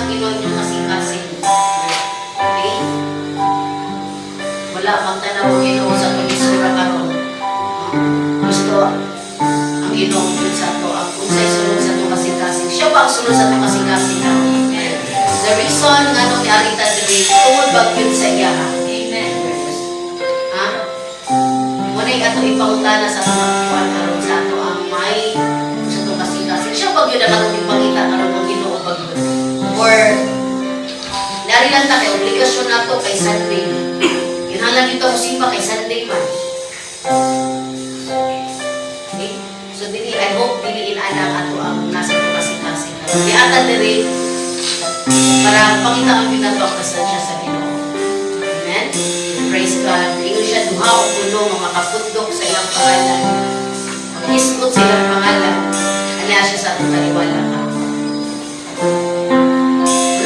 sa Ginoo inyong kasing-kasing. Okay? Wala magtanaw ang Ginoo sa tulisura karon. Gusto ang Ginoo yun sa to. Ang unsay sulod sa to kasing-kasing. Siya ba ang sulod sa to kasing-kasing na? The reason nga nung ni Arita diri tungod ba yun sa iya? Amen. Ha? Muna yung ato ipangutana sa mga kuwan karon sa ato ang may sa to kasing-kasing. Siya ba yun ang atong ipangita karon ng Ginoo ba yun? Or nari lang ta kay obligasyon na to kay Sunday. Kinahanglan ito usipa kay Sunday man. Okay? So dili, I hope dili inanang ato ang nasa to kasing-kasing. Di ata diri para pakita ang pinagpapasad siya sa Ginoo. Amen? Praise God. Ingon siya duha o puno nga makapundok sa iyang pangalan. Mag-isgot sa iyang pangalan. Ano siya sa atong kaliwala ka.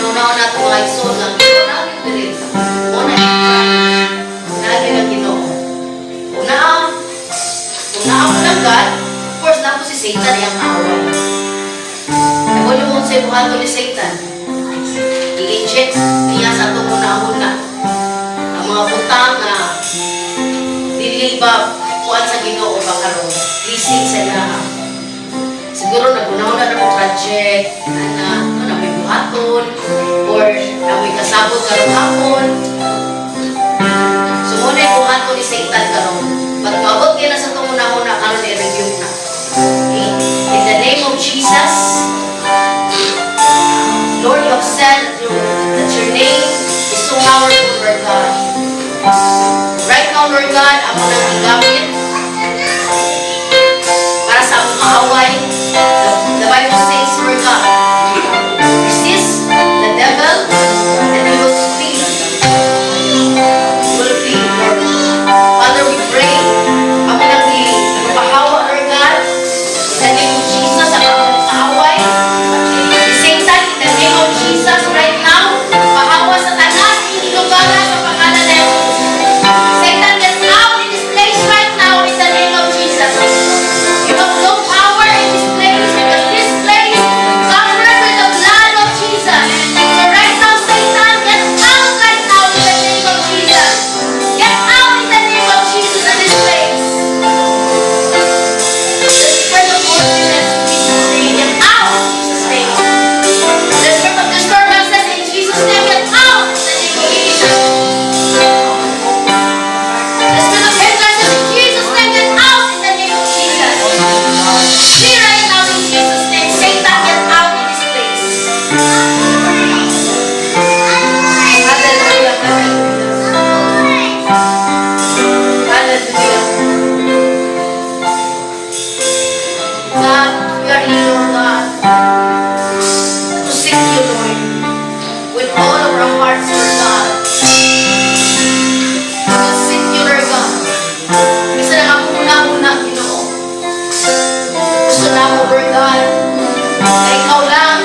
Una-una na ito mga iso lang. Una ang diri. Una ang Ginoo. Una ang God. Of course, na po si Satan iyang kaaway. Nagulong mo sa ibuhato ni Satan. I-inject niya sa itong una-una ang mga butang na dili ba kuan sa Ginoo ba karon pleasing sa iya. Siguro naguna-una na mo project na may buhaton or na may kasabot karon hapon. So muna yung buhaton ni Satan karon pag maabot niya na sa itong una-una karon i-review na. Okay? In the name of Jesus, Lord, you have said that your name is so powerful, Lord God. Right now, Lord God, ako nang igamit para sa akong kaaway. The Bible says, Lord God, resist the devil and he will flee. He will flee, Lord. Father, we pray, ako nang ipahawa, Lord God, in the name of Jesus, ang akong kaaway. Jesus, right now, pahawa sa tanas, inilugala sa pangalan na Jesus. Satan, get out in this place right now in the name of Jesus. You have no power in this place because this place is covered with the blood of Jesus. So right now, Satan, get out right now in the name of Jesus. Get out in the name of Jesus in this place. The spirit of holiness, Jesus' name, get out in Jesus' name. The spirit of disturbances in Jesus' name, get out in the name of Jesus. The spirit of hindrances in Jesus' name, get out in the name of Jesus. Flee right now in Jesus' name. Satan, get out in this place. Hallelujah. Hallelujah. God, we are here, Lord God, to seek you, Lord, with all of our hearts, Lord God. To seek you, Lord God. Isa na ang una-una, Ginoo. Gusto na mo, Lord God, na ikaw lang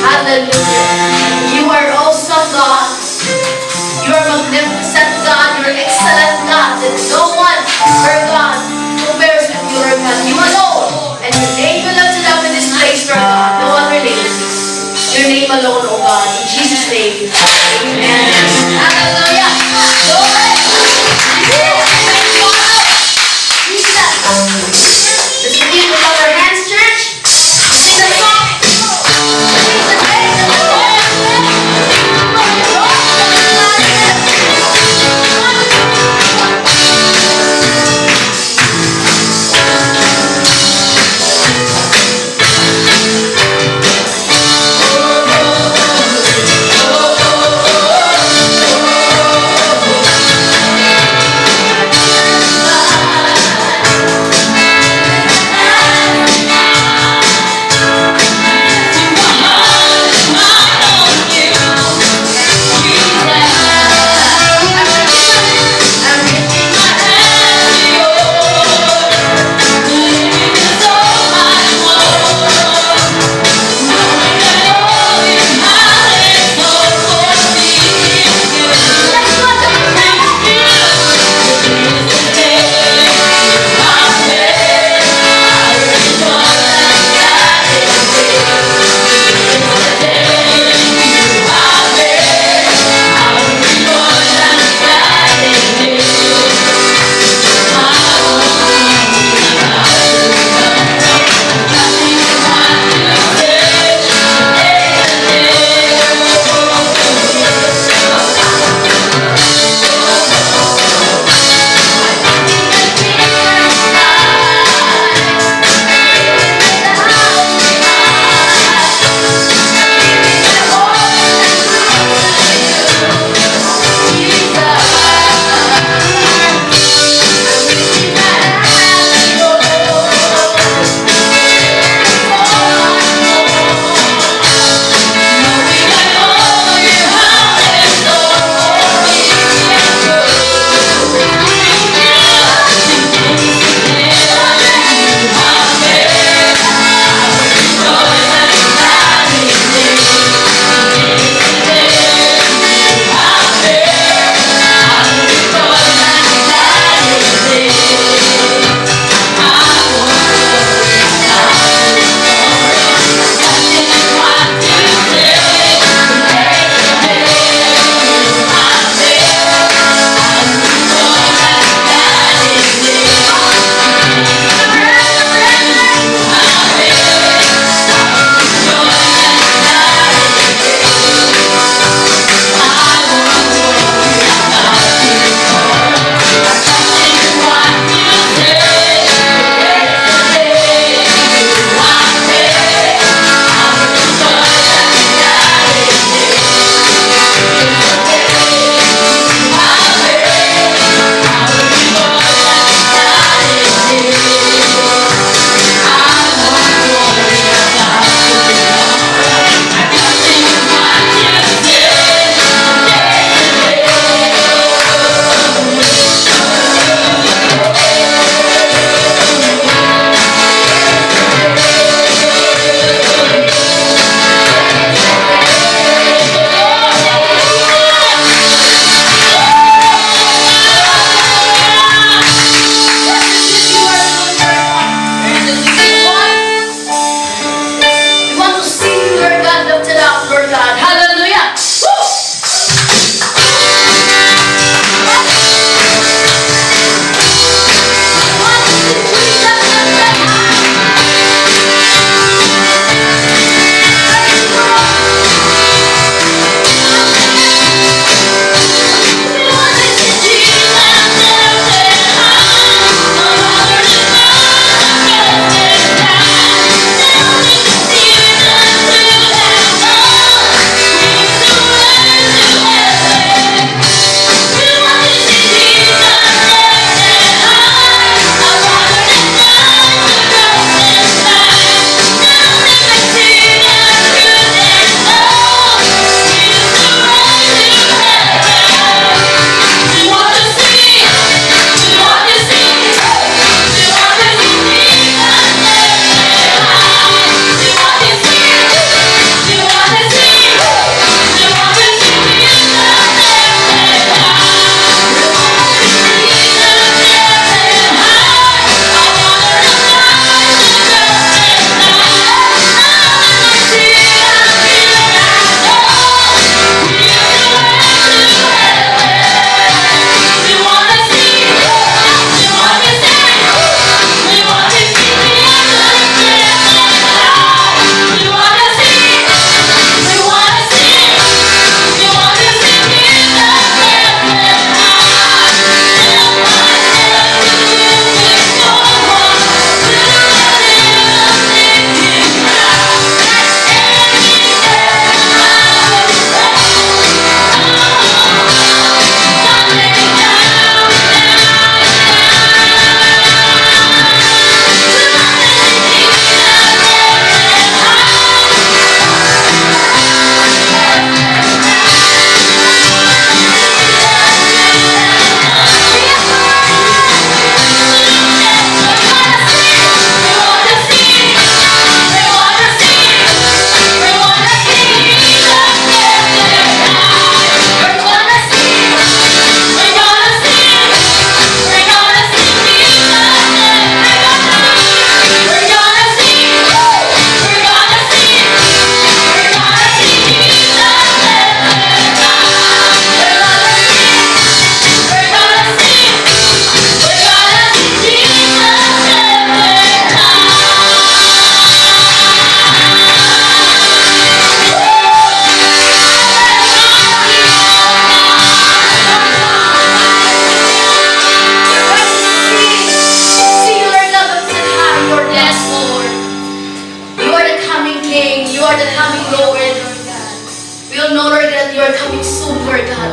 Hallelujah. You are awesome, God. You are magnificent, God. You are excellent, God. That no one, Lord God, compares with you, Lord God. You alone. And your name will lift it up in this place, Lord God. No other name. Your name alone, oh God. In Jesus' name. Amen. Hallelujah. Glory. Jesus. Let's begin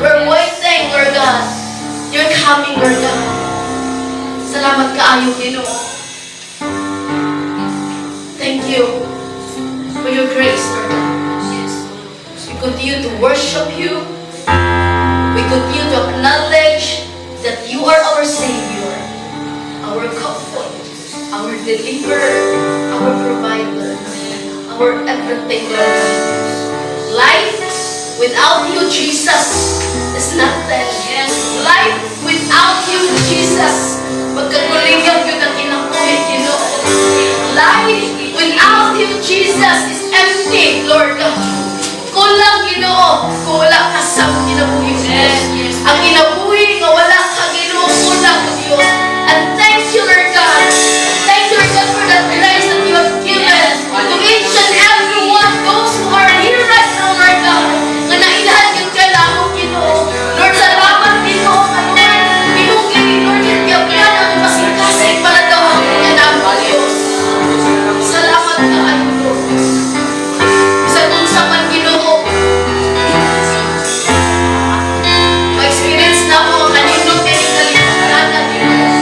We're waiting, Lord God. You're coming, Lord God. Salamat kaayo, Ginoo. Thank you for your grace, Lord God. We continue to worship you. We continue to acknowledge that you are our Savior, our comfort, our deliverer, our provider, our everything, Lord. Life without you, Jesus, is nothing. Life without you, Jesus, magkagulingan yun ang kinabuhi, Ginoo. Life without you, Jesus, is empty, Lord God. Kulang, Ginoo, kung wala ka sa kinabuhi, Diyos. Ang kinabuhi nga wala ka, Ginoo, kulang, Diyos. And thank you, Lord God. Thank you, Lord God, for that grace that you have given to each and every one, those who are here right now, Lord God, nga nailahan yung kailangan, Ginoo. Lord, salamat, Ginoo, Lord. Pinugin, Lord, yung kiyapyan ang masing-kasing para daw ang kanyang Diyos. Salamat ka, ayo, Lord. Sa kung sa man, Ginoo, ma-experience na mo ang kanindong kanyang kalipatan, Ginoo.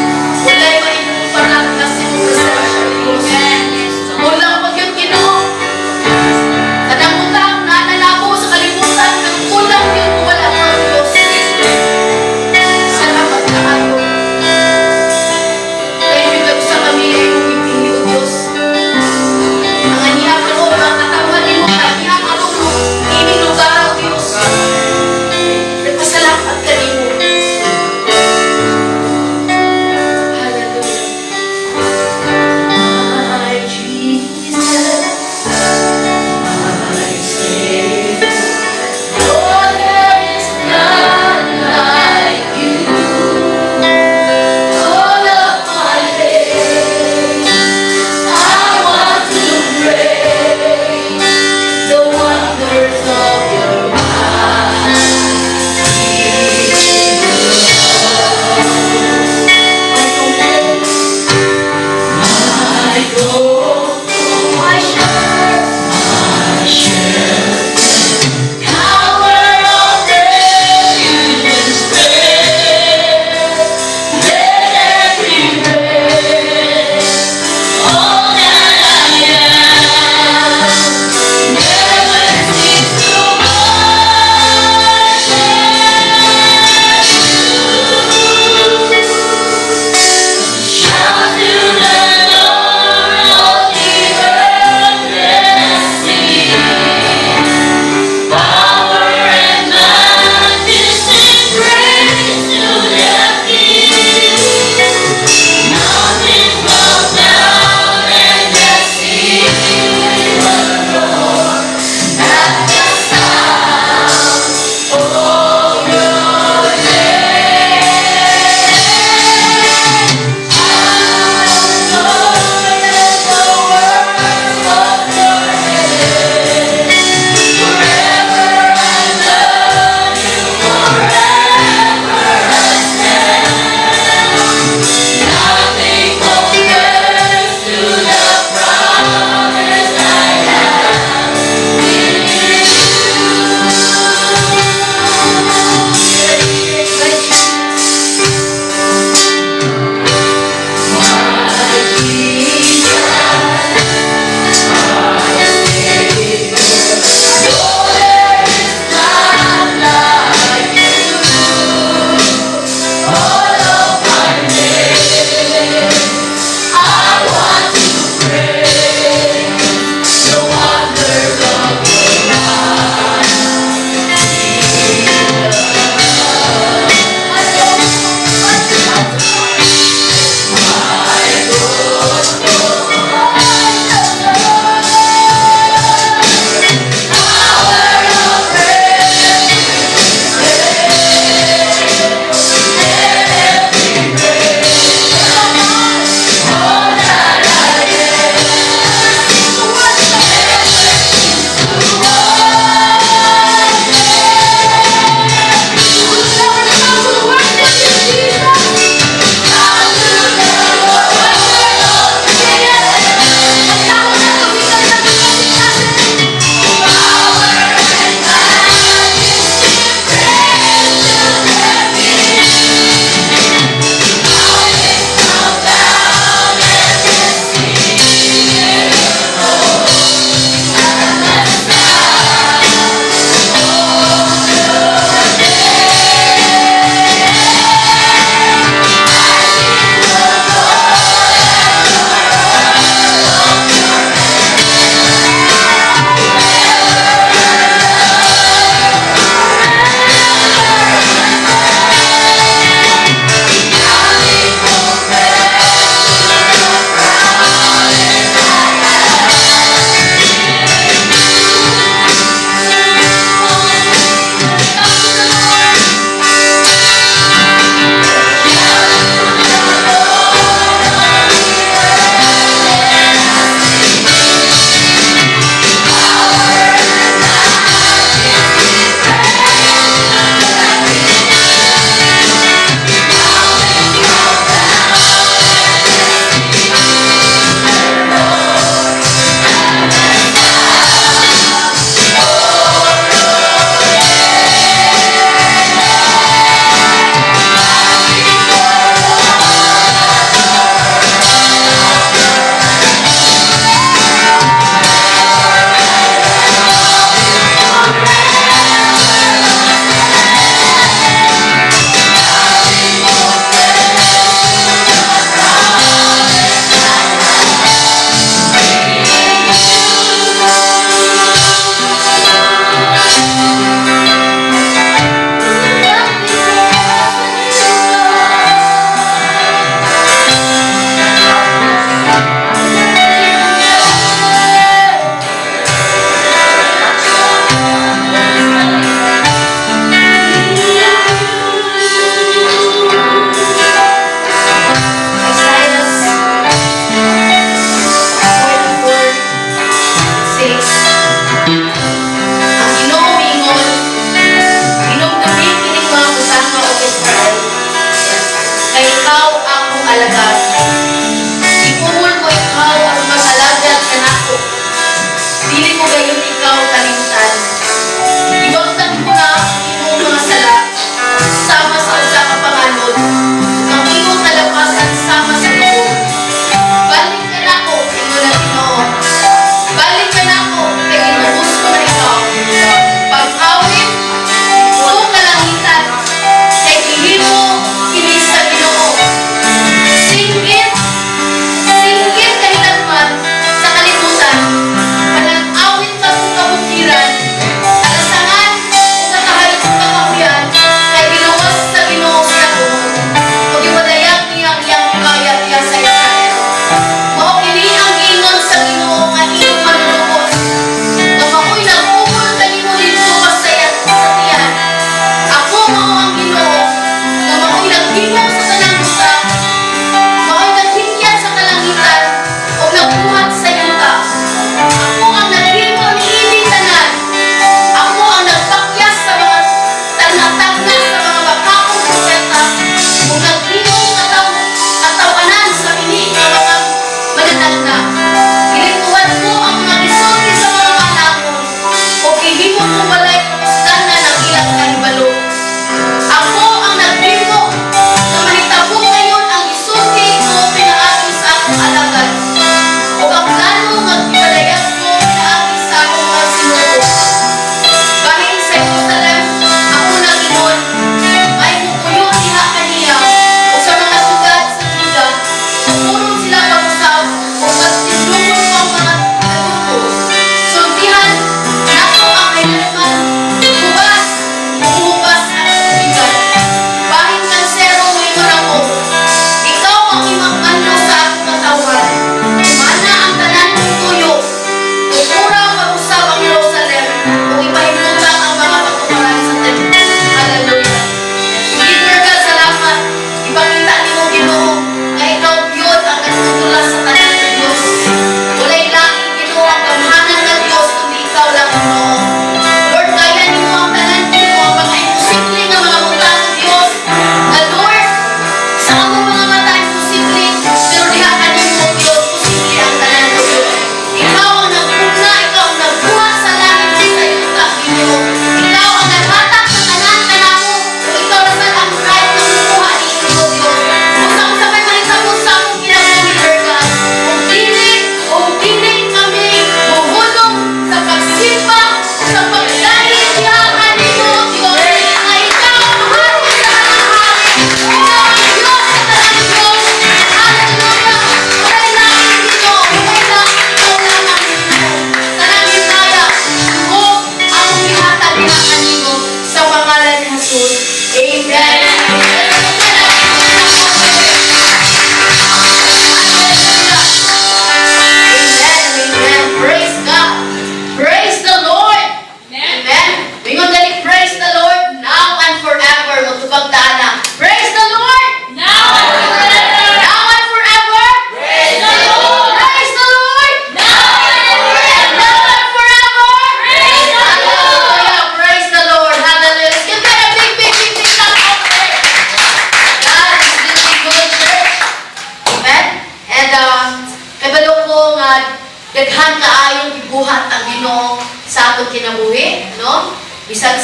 daghan kaayong gibuhat ang Ginoo sa atong kinabuhi, no? Bisag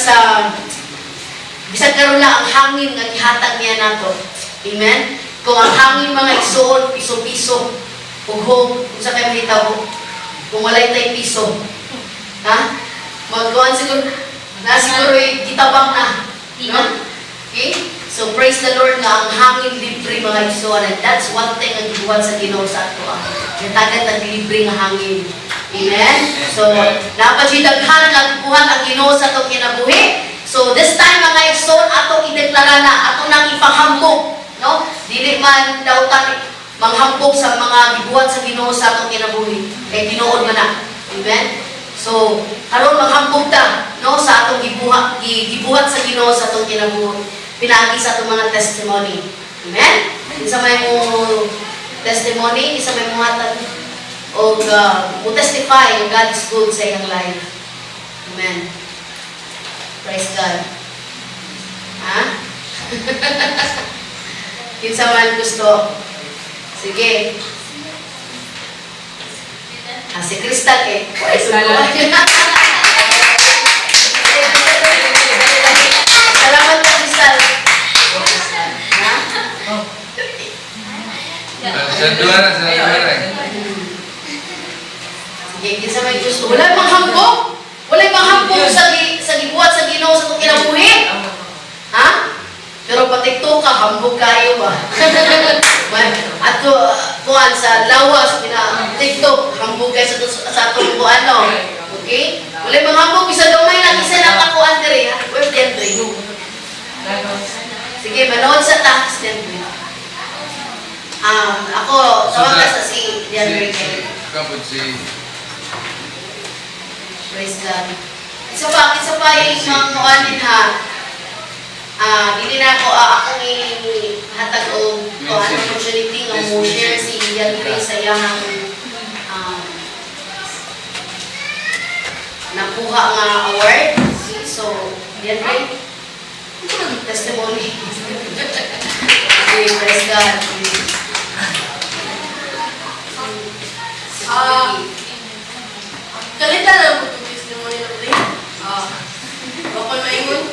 karon lang ang hangin nga gihatag niya nato. Amen. Kung ang hangin mga igsoon, piso-piso, ug sa kay mahitabo, kung walay tay piso, ha? Magkuhan siguro, siguro gitabang na, no? Okay? So praise the Lord nga ang hangin libre mga igsoon, and that's one thing ang gibuhat sa Ginoo sa ato. Natagat ang libre nga hangin. Amen? So, napasidaghan nga gibuhat ang Ginoo sa atong kinabuhi. So this time mga igsoon, atong ideklara na, atong nang ipanghambog, no? Dili man daw ta manghambog sa mga gibuhat sa Ginoo sa atong kinabuhi. Kay tinuod man na. Amen? So, karon manghambog ta, no, sa atong gibuhat sa Ginoo sa atong kinabuhi. Pinagi sa atong mga testimony. Amen? Isa may mo testimony, isa may mo hatag o mo testify yung God is good sa iyang life. Amen. Praise God. Ha? Kinsa man gusto. Sige. Si Crystal eh. Salamat po, Crystal. Ha? Sa duara. Sige, kinsa may gusto. Wala manghambog. Wala manghambog sa gibuhat sa Ginoo sa itong kinabuhi. Ha? Pero patikto ka, hambog kayo ba? At kuhan sa lawas, TikTok, hambog kayo sa itong kuhan, no? Okay? Wala manghambog, isa daw may lang, isa lang kakuhan diri, ha? Where's the entry? Sige, manood sa tax, entry. Ako, tawag ka sa si Diandre Kelly. Kapag si... Praise God. Isa pa yung mga kuhanin ha. Dili na ako, akong hatag o opportunity nga mo share si Diandre sa iyang nakuha nga award. So, Diandre, testimony. Okay, praise God. Kalita lang mo itong testimony na ulit. Bakal maingon.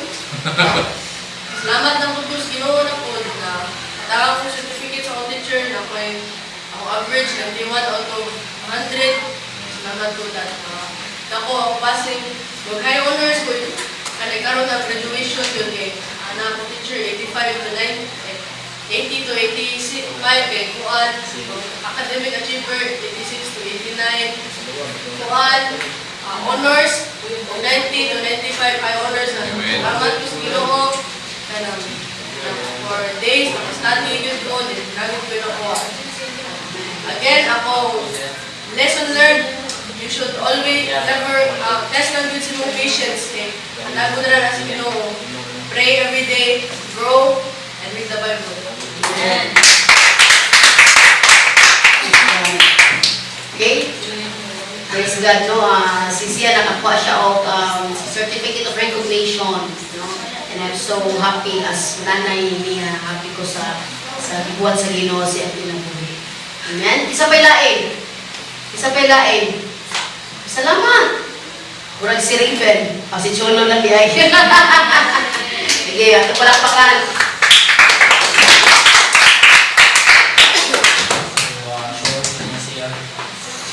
Salamat ng pagkus Ginoo na po na tawag ko certificate sa akong teacher na ako average ng 1 out of 100. Salamat po that. Ako passing mag-high honors ko yun. Kanay karoon ng graduation yun kay anak ko teacher 85 to 80 to 85 kay kuan. Academic achiever 86 to 89. Kuan, honors, 90 to 95 high honors na salamat ko sa Ginoo for days, study yun ko, naging ko yun ako. Again, ako, lesson learned, you should always never test lang yun sa mong patience. Hanago na sa Ginoo, pray every day, grow, and read the Bible. Amen. Okay? Praise God, no? Si Sia nakakuha siya og certificate of recognition, no? And I'm so happy as nanay niya, happy ko sa gibuhat sa Ginoo siya pinabuhi. Amen? Isa pa'y lain. Salamat! Kurang si Raven. Si Cholo lang di ay. Sige, ato palakpakan.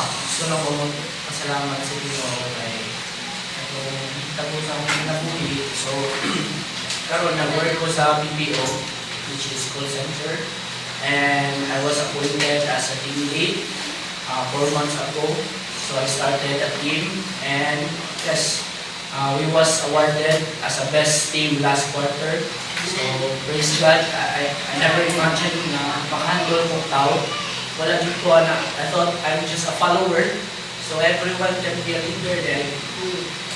Gusto na ko magpasalamat sa Ginoo kay tapos ang kinabuhi. So, karon nag-work ko sa BPO, which is call center, and I was appointed as a team lead 4 months ago. So I started a team, and yes, we was awarded as a best team last quarter. So praise God, I never imagined na makahandle kong tao. Wala din ko na, I thought I'm just a follower. So everyone can be a leader then.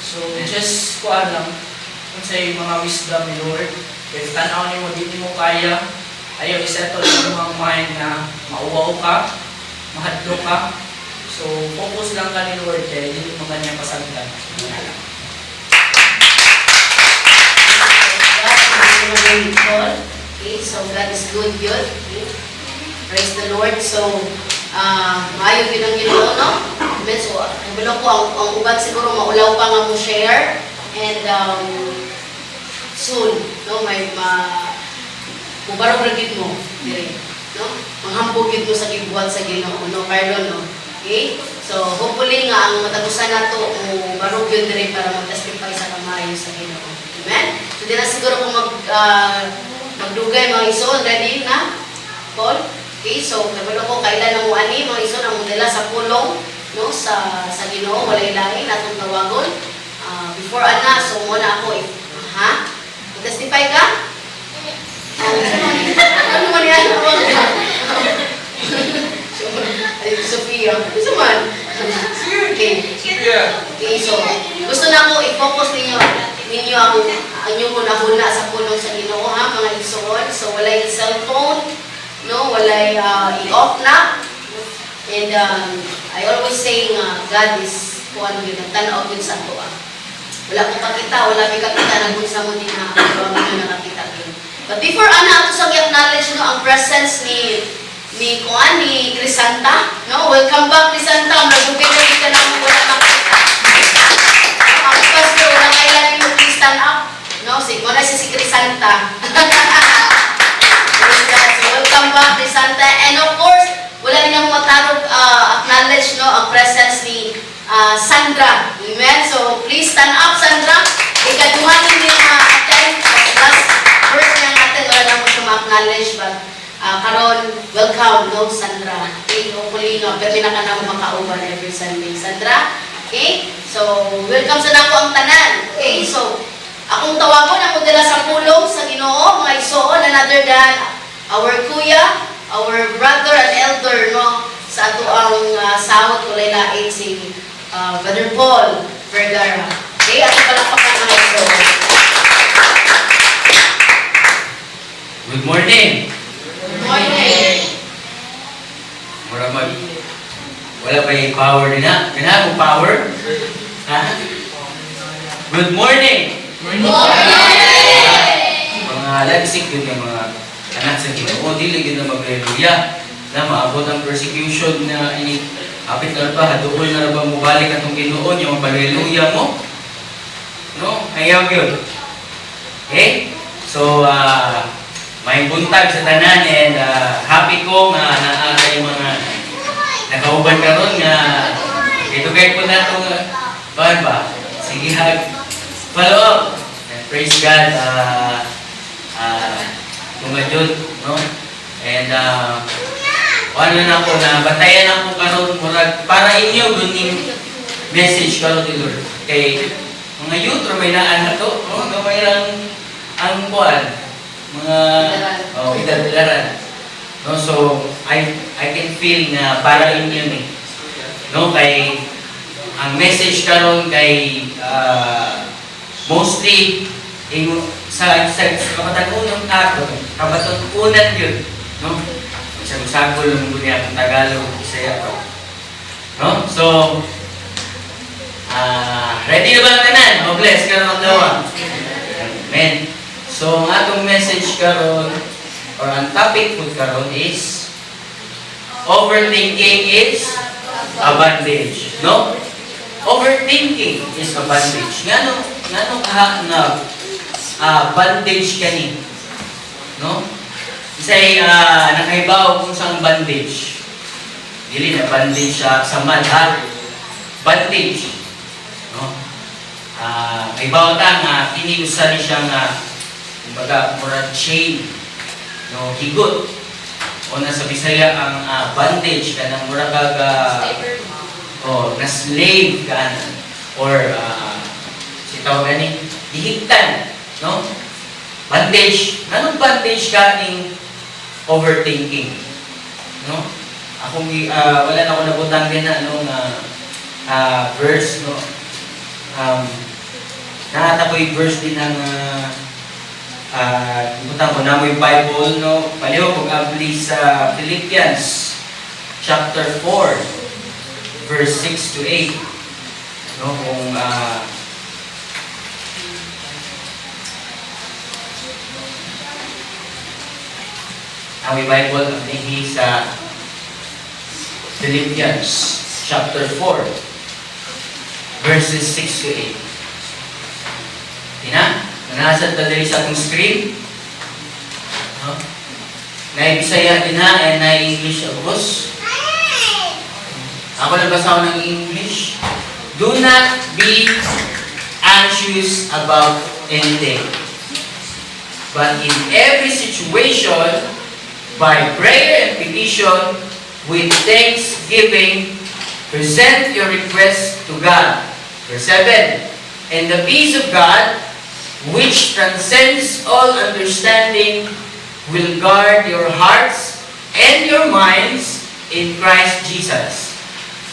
So just ko lang, kung say mga wisdom ni Lord, if tanaw ni mo, di mo kaya, ayaw isettle sa mga mind na mauwaw ka, mahadlo ka. So focus lang ka ni Lord, kaya hindi mo kanyang pasagdan. Okay, so God is good yun. Okay. Praise the Lord. So, maayo yun ang Ginoo, no? Amen. So, kabalo ko, ang uban siguro maulaw pa nga mo share. And soon, no, may mubarog ragid mo, dire, no? Manghambog gid mo sa gibuhat sa Ginoo, no, Carlo, no? Okay? So, hopefully nga ang matagusan nato o barog yun dire para mag-testify sa kamayo sa Ginoo. Amen? So, di na siguro kung magdugay mga ison, ready na? Paul? Okay, so, kabalo ko, kailan ang uani, mga ison, ang modela sa pulong, no, sa Ginoo, walay lain, atong tawagon. Before ana, so muna ako, ha? Mag-testify ka? Ano man yan? Ay, Sophia. Gusto man? Okay. Okay, so, gusto na ako i-focus ninyo ang inyong huna-huna sa pulong sa Ginoo, ha, mga igsoon. So, walay cellphone, no, walay i-off na. And I always say God is kuwan yun, nagtanaw yun sa ato. Wala ko kakita, wala may kakita, nag-unsa mo din na ako, ang nakakita yun. But before ana, ako sa i-acknowledge, no, ang presence ni Crisanta, no? Welcome back, Crisanta. Magugay ka na mo, wala makita. Ang pastor, wala kailangan mo please stand up, no? Muna si Crisanta. So, welcome back, Crisanta. And of course, wala rin akong matarog acknowledge, no, ang presence ni Sandra. Amen? So, please stand up, Sandra. Ikaduhan hindi attend. Last verse niya natin, wala na mo siya ma-acknowledge, but karon welcome, no, Sandra. Okay, hopefully, no, pero na ka na mo makauban every Sunday. Sandra, okay? So, welcome sa nako ang tanan. Okay, so, akong tawagon, ako dala sa pulong sa Ginoo, mga isoon, another than our kuya, our brother and elder, no, sa ato ang sahot, kulay lain si Brother Paul Vergara. Okay, ako palakpakan mga isoon. Good morning. Morning. Maramag. Wala pa yung power din ha? Kaya kung power? Ha? Good morning. Mga lagsik yun yung mga anak sa Ginoo. Dili yun na mag-hallelujah. Na maabot ang persecution na apit na ba, haduol na ba mo balik atong Ginoo yung mag-hallelujah mo? No? Ayaw yun. Okay? So, may buntag sa tanan and happy ko nga naa kayo mga nakauban karon nga ito kay po na itong ba? Sige follow up. Praise God. Tumadyon, no? And ano na ako na batayan ako karon murag para inyo dun yung message karon ni Lord. Kay mga youth may naan na to, no? Gamay lang ang buwan. Mga idadaran. No, so I can feel na para inyo ni. No, kay ang message karon kay mostly sa kabatanunan ato, kabatanunan yun, no? Sa usapol ng dunia ang Tagalog, Bisaya ko. No? So ready na ba ang tanan? O bless karon ang dawa. Amen. So, ang atong message karon or ang topic po karon is overthinking is a bondage. No? Overthinking is a bondage. Ngano na bondage kani? No? Isay nakaibaw kung saan bondage. Dili na bondage sa man ha. Bondage. No? Kaibaw ta nga kini usa ni siya nga kumbaga, murag chain, no, higot. O nasa Bisaya ang bandage ka ng murag na slave ka na. Or, sitaw gani, dihigtan, no? Bandage. Anong bandage ka ning overthinking? No? Akong, wala na ako nabutang din na, no, verse, no? Nakata ko yung verse din ng ibutang ko na mo yung Bible, no? Paliho kung abli sa Philippians chapter 4 verse 6 to 8, no? Kung ang Bible abli sa Philippians chapter 4 verses 6 to 8. Tina, nanasad na dali sa atong screen. No? Naibisaya din ha, and na-English agos. Ako nagbasa ng English. Do not be anxious about anything, but in every situation, by prayer and petition, with thanksgiving, present your requests to God. Verse 7, and the peace of God, which transcends all understanding, will guard your hearts and your minds in Christ Jesus.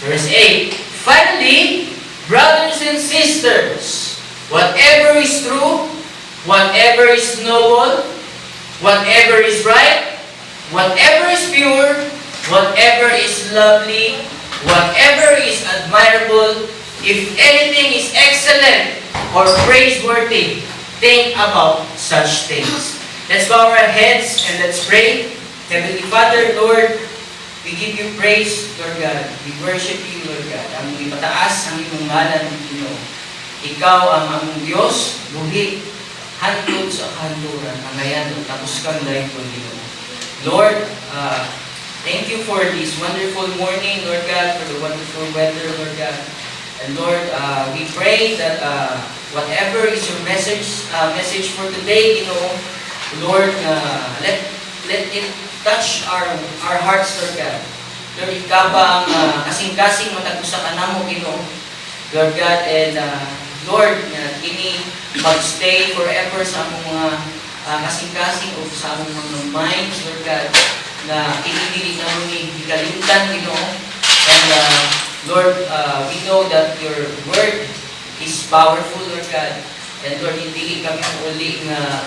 Verse 8, finally, brothers and sisters, whatever is true, whatever is noble, whatever is right, whatever is pure, whatever is lovely, whatever is admirable, if anything is excellent or praiseworthy, think about such things. Let's bow our heads and let's pray. Heavenly Father, Lord, we give you praise, Lord God. We worship you, Lord God. Ang ipataas ang iyong ngalan, Ginoo. Ikaw ang among Diyos, buhi, hantod sa kanluran, ang ngayon, tapos kang life ko, Ginoo. Lord, thank you for this wonderful morning, Lord God, for the wonderful weather, Lord God. And Lord, we pray that whatever is your message for today, Ginoo, Lord, let it touch our hearts, Lord God. Lord, ikaw ba ang kasing-kasing matag-usa ka namo, Ginoo, Lord God, and Lord, kini magstay forever sa among mga kasing-kasing o sa among mga minds, Lord God, na kinidili namin ni hikalimtan, Ginoo. And Lord, we know that your word is powerful, Lord God. And Lord, hindi kami uli na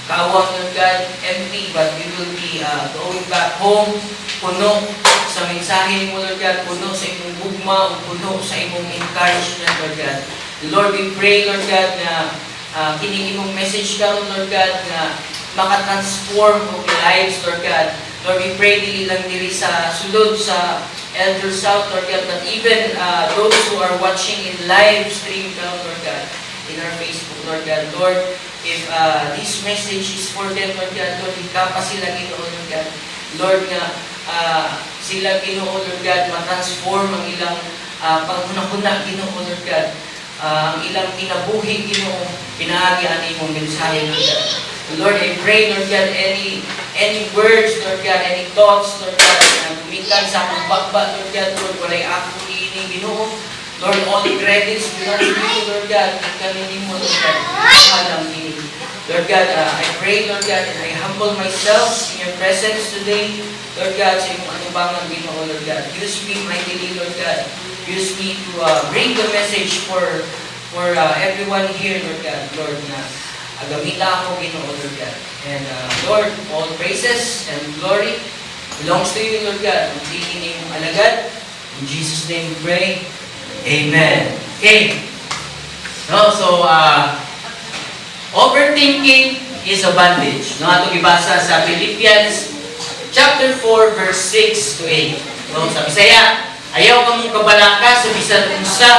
kawang, Lord God, empty, but we will be going back home, puno sa mensahe mo, Lord God, puno sa imong bugma, puno sa imong encouragement, Lord God. Lord, we pray, Lord God, na kining imong message ka, Lord God, na makatransform of lives, Lord God. Lord, we pray dili lang diri sa sulod sa Elder South, Lord God, but even those who are watching in live stream now, Lord God, in our Facebook, Lord God. Lord, if this message is for them, Lord God, Lord, ikapa sila Ginoo, Lord God. Lord, nga sila Ginoo, Lord God, matransform ang ilang panghunahuna, Ginoo, Lord God. Ang ilang kinabuhi, Ginoo, pinahagian imong mensahe, Lord God. Lord, I pray, Lord God, any words, Lord God, any thoughts, Lord God, na gumitan sa akong bakba, Lord God, Lord, walay ako iining, Ginoo. Lord, all the credits belong to you, Lord God, kami mo, Lord God, halang ining. Lord God, I pray, Lord God, and I humble myself in your presence today, Lord God, sa iyong anubangan, Ginoo, Lord God. Use me mightily, Lord God. Use me to bring the message for everyone here, Lord God, Lord, na agamita ako, Ginoo, Lord God. And Lord, all praises and glory belongs to you, Lord God. Ang tingin mong alagad. In Jesus' name we pray. Amen. Okay. No, so, overthinking is a bondage. No, ato ibasa sa Philippians chapter 4, verse 6 to 8. No, sa Bisaya, ayaw ka mong kabalaka sa bisan unsa.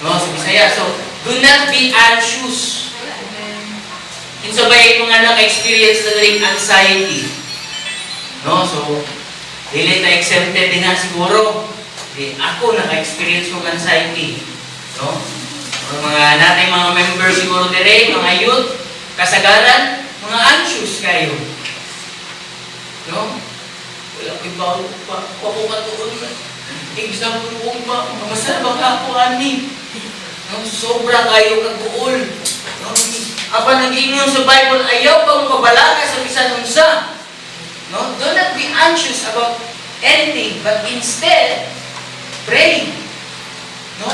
No, sa Bisaya. So, do not be anxious. Kinsa ba yung mga naka-experience na rin anxiety? No, so, dili na exempted din na siguro. Ako naka-experience kong anxiety. No? Mga natin mga members siguro dire, mga youth, kasagaran, mga anxious kayo. No? Wala ko iba pa, ako katuon na. Example ko ba, masarap ako ani. No? Sobra kayo kaguol. No? Apa nag-ingon sa Bible, ayaw pa mong kabalaka sa bisan unsa. No? Do not be anxious about anything, but instead, pray. No?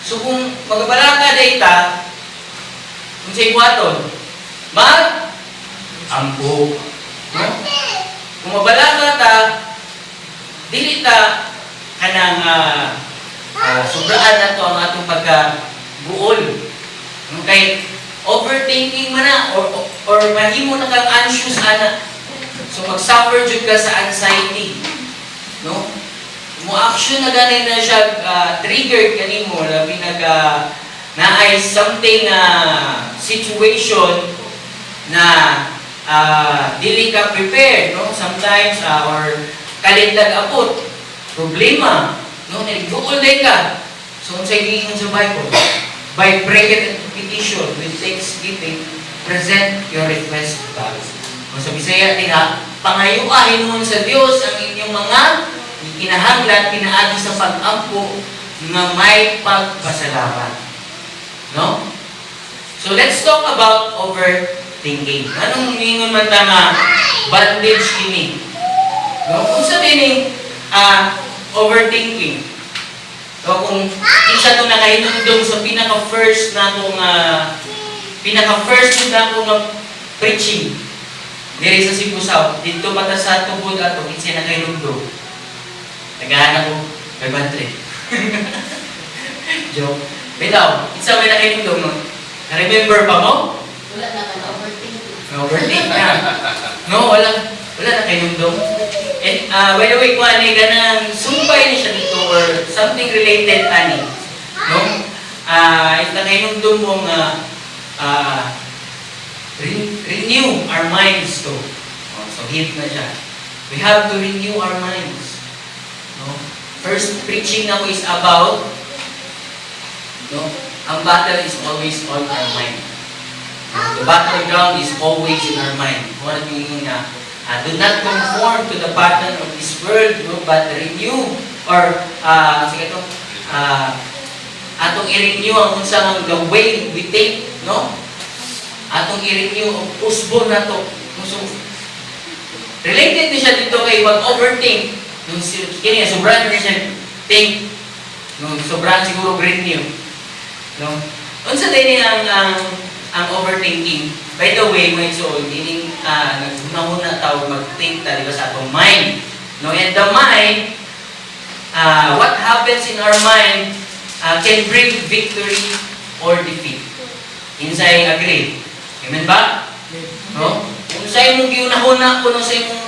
So kung magabalaka data, kung sa'y buhaton, ampo. No? Kung mabalaka ta, dili ta kanang sobraan na to ang atong pagkabuol. Okay, overthinking man na or mahimo na kang anxious ana. So mag-suffer jud ka sa anxiety. No? mo action na ganin na siya triggered kanimo labi naay something situation na dili ka prepared, no? Sometimes or kalindag apot problema, no? Nagbuol din ka. So unsay giingon sa Bible? By prayer and petition with thanksgiving, present your request to God. Kung sa Bisaya diha, pangayuahin mo sa Dios ang inyong mga kinahanglan pinaagi sa pag-ampo nga may pagpasalamat. No? So let's talk about overthinking. Anong mingon man ta nga bondage kini? No? Kung sabihin overthinking. So kung isa to nakahinumdum sa pinaka-first na preaching diri sa Cebu South, dito mata sa tubod ato, kinsa nakahinumdum. Nagahan ako, 500. Joke. Bitaw, isa may nakahinumdum no? Na-remember pa mo? Wala naman, overthinking. Overthink na. No, wala nakahinumdum. And by the way, kung ano ganang sumpay ni siya dito or something related ani. No? If nakahinumdum mong renew our minds to. So hit na siya. We have to renew our minds. No? First preaching na ko is about, no? Ang battle is always on our mind. The battleground is always in our mind. Kung ano yung nga, do not conform to the pattern of this world, no? But renew or sige to, atong i-renew ang unsang the way we think, no? Atong i-renew ang usbon na to. So, related din siya dito kay overthink. Nung kini sobrang siya think, nung sobrang siguro renew. No? Unsa din ang overthinking. By the way, mga igsoon, ining naghuna tao mag-think ta diba sa atong mind. No, and the mind, what happens in our mind can bring victory or defeat. Insay agree. Amen ba? No? Kung sa imong giunahuna kuno sa imong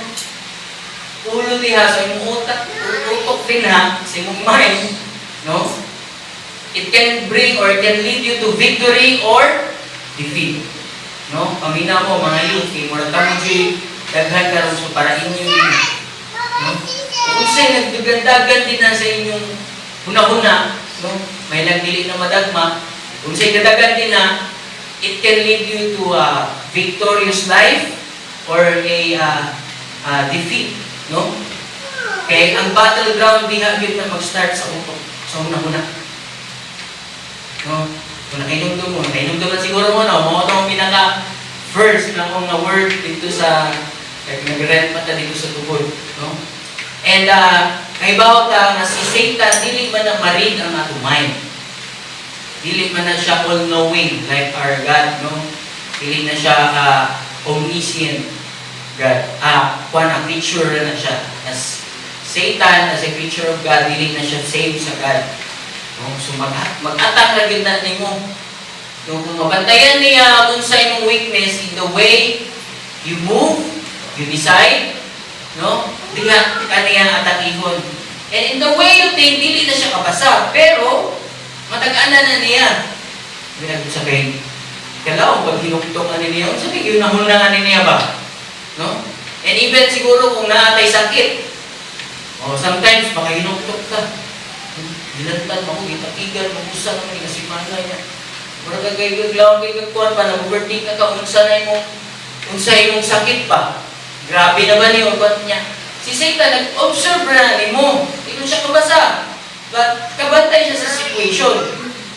ulo diha sa imong utak, utok din ha, sa imong mind, no? It can bring or it can lead you to victory or defeat. No? Pamina mo mga youth, kay murag tamang si daghan karon so para inyo yun. No? Kung sa'y nagdugandagan din na sa inyong huna-huna, no? May nagdili na madagma, kung sa'y gadagan din na, it can lead you to a victorious life or a defeat, no? Kaya ang battleground diha gyud na mag-start sa utok, sa una-una. No? Kung nakainumdum mo na siguro mo, no? Mga itong pinaka-first na kong na-word dito sa, kaya nag-rent pa ta dito sa tubod, no? And, kaibaw ta na si Satan, dili man na ma-read ang atong mind. Dili man na siya all-knowing like our God, no? Dili na siya omniscient God. Kuan a creature na siya. As Satan, as a creature of God, dili na siya same sa God. No? So mag-atang na gyud na nimo. No, kung mabantayan niya kung sa imong weakness in the way you move, you decide, no? Diha kaniya atakihon. And in the way you think, dili na siya kapasa. Pero matag-ana na niya. Kaya sa kay kalaw pag hinuktok ani niya, sabi gyud nahulnangan niya ba? No? And even siguro kung naatay sakit. O sometimes baka hinuktok ka. Dilantan mo, itakigan mo usa man ni kasi manay niya. Murag kay gaglaw kay gagkuan pa na-overthink ka unsa na imong sakit pa. Grabe naman yung ubat niya. Si Satan nag-observe na nimo. Ikaw siya kabasa. But kabantay siya sa situation.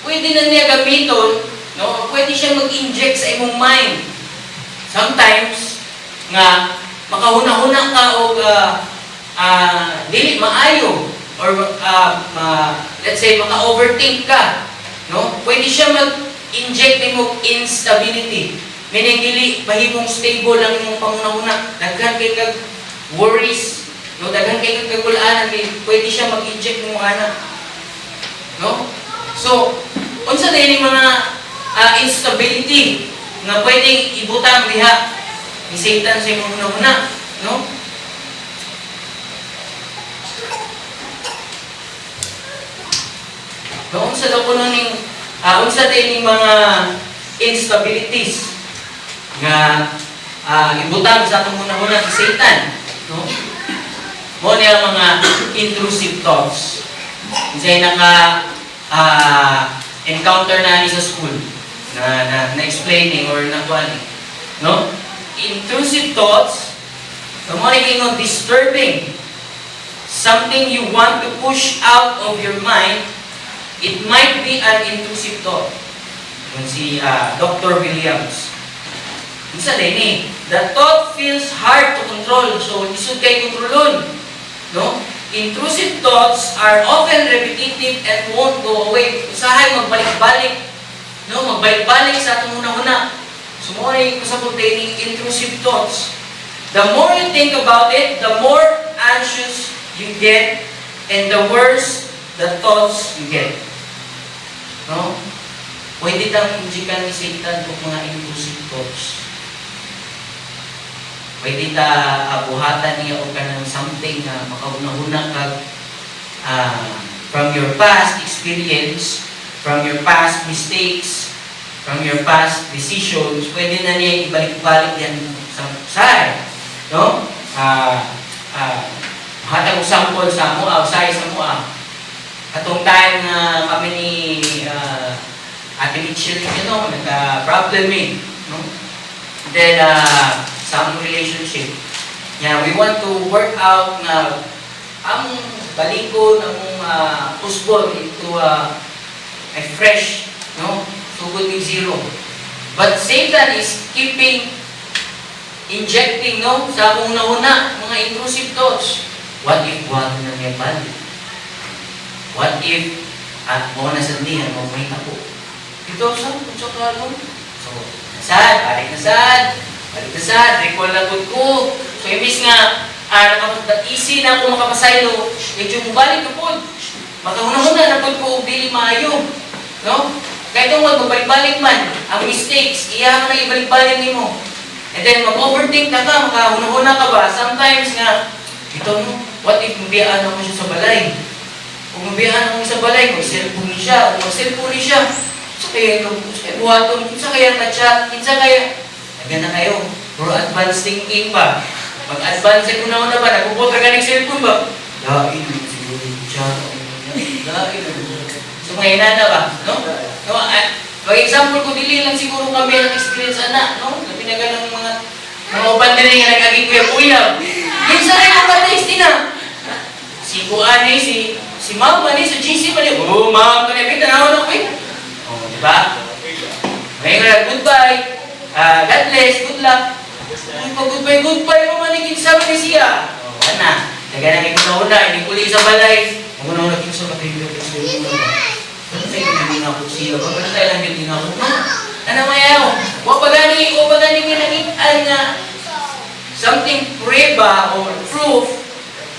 Pwede na niya gamiton, no? Pwede siya mag-inject sa imong mind. Sometimes nga makahuna-huna ka o dili maayo or let's say maka-overthink ka, no? Pwede siya mag-inject nimo instability. Meaning dili mahimong stable lang imong panguna-una. Daghan kay kag worries, no? Daghan kay kag kagul-anan, pwede siya mag-inject mo ana. No? So, unsa din yung mga instability nga pwedeng ibutang diha ni Satan sa imong una-una, no? No, unsa daw kuno ning unsa din ning mga instabilities nga ibutang sa atong una-una si Satan, no? Mo niya mga intrusive thoughts. Isa'y encounter na ni sa school na explaining or na no? Intrusive thoughts, the more disturbing, something you want to push out of your mind. It might be an intrusive thought. Yun si Dr. Williams. Isa din eh, the thought feels hard to control, so isod kay kontrolon. No? Intrusive thoughts are often repetitive and won't go away. Usahay magbalik-balik. No? Magbalik-balik sa atong una-una. So, mo rin sa containing intrusive thoughts. The more you think about it, the more anxious you get, and the worse the thoughts you get. No? Pwede tang injikan ni Satan kung mga intrusive thoughts. Pwede ta buhatan niya o kanang something na makauna-una kag from your past experience, from your past mistakes, from your past decisions, pwede na niya ibalik-balik yan sa usay. No? Hatag example sa mua, usay sa mua. Atong time na kami ni Ate Mitchell, nagka-problem eh. No? Then, some relationship. Yeah, we want to work out na ang balikon, ang usbol into a fresh, no? Sugod with zero. But Satan is keeping injecting, no? Sa akong una-una, mga intrusive thoughts. What if buhaton na niya balik? What if mo na sa niya, mo may ako? Ito, saan? Kung sa kalong? So, sad, balik na sad. Recall na po ko. So, imbis nga, easy na ako makapasaylo, medyo mubalik na po. Makahuna-huna na po ko, dili maayo. No? Kahit kung magbalik-balik man, ang mistakes, iya mo na ibalik-balik ni mo. And then, mag-overthink na ka, makahuna-huna ka ba? Sometimes nga, ito no, what if mabiyaan ako siya sa balay? Kung mabiyaan ako sa balay, mag-cellphone siya, o mag-cellphone siya, sa kaya buhaton, sa kaya na-chat, sa kaya, na kayo, puro advanced thinking ba? Mag-advance ay una-una ba? Nagpupunta ka ng cellphone ba? Lain, siguro yung chat. Lain. So, mahina na ba? No? No, example ko, dili lang siguro kami ang experience anak, no? Na pinagalang mga upan din nga nag-aging kuya-kuya. Minsan ay mga din na. Si Kuan eh, si Ma'am ni sa GC pa niya. Oh, Ma'am, kanipin, tanawan ako eh. Oh, di ba? Ngayon, goodbye. God bless, good luck. Goodbye, mamanigin sa mga siya. O, ana, naganagin ko na una, hindi ko sa balay. Ako na una, kinsa matahilo ko sa iyo. Ano tayo, hindi na ako siya. Pagkano tayo lang, hindi na ako. Ano mayaw? Wapagani ginagin na something prueba or proof,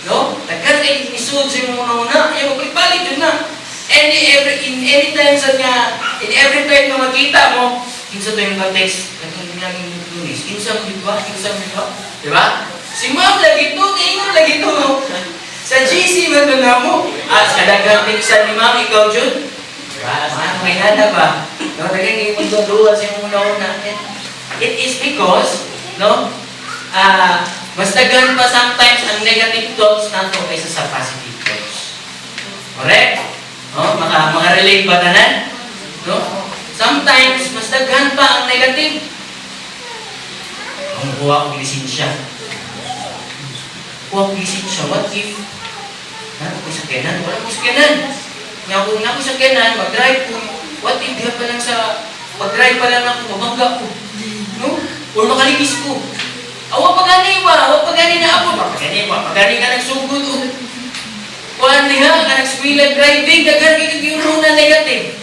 no? Nagkaroon kayo isod sa iyo una, ay magbalik yun na. In every time na makita mo, kinsa to yung context, kinsa mo dito ba? Diba? Si Ma'am lagi to, tingin lagi to. Sa GC man doon na mo. At sa dagang pinsan ni Ma'am, ikaw dyan. Diba? May handa ba? No, dagang yung duwa sa yung una-una. It is because, no, mas dagan pa sometimes ang negative thoughts nato kaysa sa positive thoughts. Correct? No? Maka-relate ba tanan? No? Sometimes, mas daghan pa ang negative. Ang kuha ko lisensya. What if? May sakyanan? Wala ko sakyanan. Kung na ko sakyanan, mag-drive ko. What if diha pa lang sa pag-drive pa lang ako, mabangga ko. No? Or makaligis ko. Awa pagani na ako. Pagani ka nagsugod. Kuhaan niya, ka nagswilag driving, daghan yung na negative.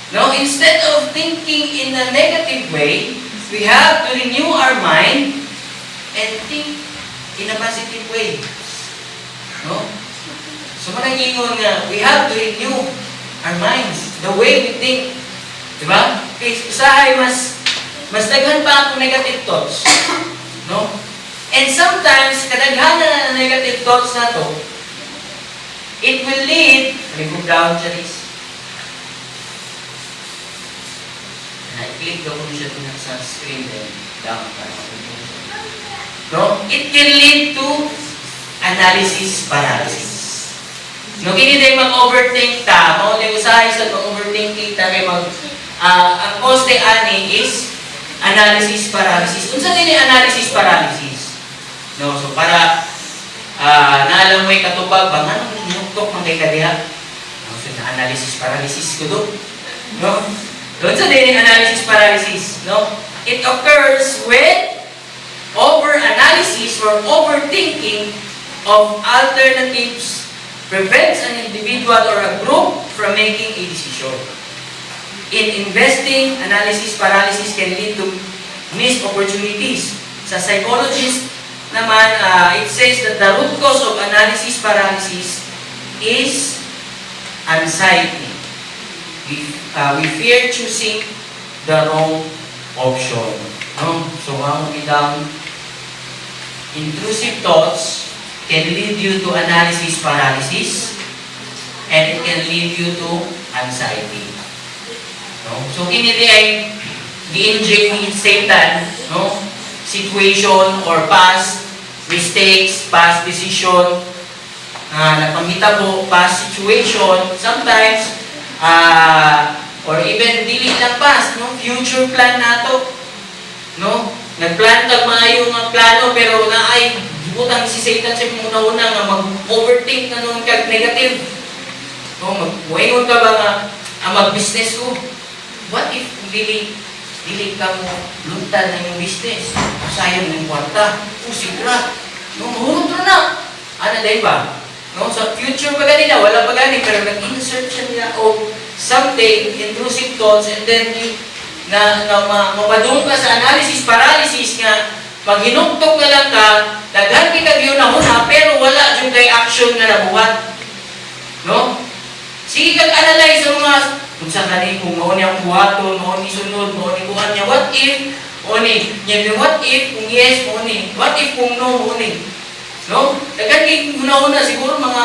No, instead of thinking in a negative way, we have to renew our mind and think in a positive way. No? So, manangingon nga, we have to renew our minds, the way we think. Diba? Okay, usahay, mas daghan pa ang negative thoughts. No? And sometimes, kadaghanan na negative thoughts na to, it will lead, down, Charis. i-click daw ko siya sa screen din. Down. No? It can lead to analysis paralysis. No, kini day mag-overthink ta, mao day usahay sa mag-overthinking ta kay ang cause day ani is analysis paralysis. Unsa dinhi analysis paralysis? No, so para naalam mo katubag ba nganong nuktok man kay kadiha? No, so na analysis paralysis ko do. No? Unsa dinhi analysis paralysis? No? It occurs when over-analysis or overthinking of alternatives prevents an individual or a group from making a decision. In investing, analysis paralysis can lead to missed opportunities. Sa psychologist naman, it says that the root cause of analysis paralysis is anxiety. We fear choosing the wrong option. No? So, ang idang intrusive thoughts can lead you to analysis paralysis and it can lead you to anxiety. No? So, kini ay gi-inject ni Satan, no? Situation or past mistakes, past decision, napangita po, past situation, sometimes, or even dili lang past, no? Future plan nato. No? Nagplan tag maayo nga plano pero naay gibutang si Satan sa una-una nga mag-overthink na nung kag negative. No, magmuingon ka ba nga ang mag-business ko? What if dili ka mo luntan na yung business? Sayang ng kwarta. Sigra. No, mahulog na. Ano dahil ba? No, sa future pa ganila, wala pa ganit pero nag-insert siya niya o something, intrusive thoughts and then mapadung ka sa analysis paralysis nga maghinugtok na lang ka daghan kita yun na muna pero wala yung kay action na nabuhat. No? Sige kag-analyze sa mga kung sa kani kung mao ni ang buhaton, mao ni sunod, mao ni kuhan niya what if, mao ni niya what if kung yes, mao ni what if kung no, mao ni. No? Daghan kay una-una siguro mga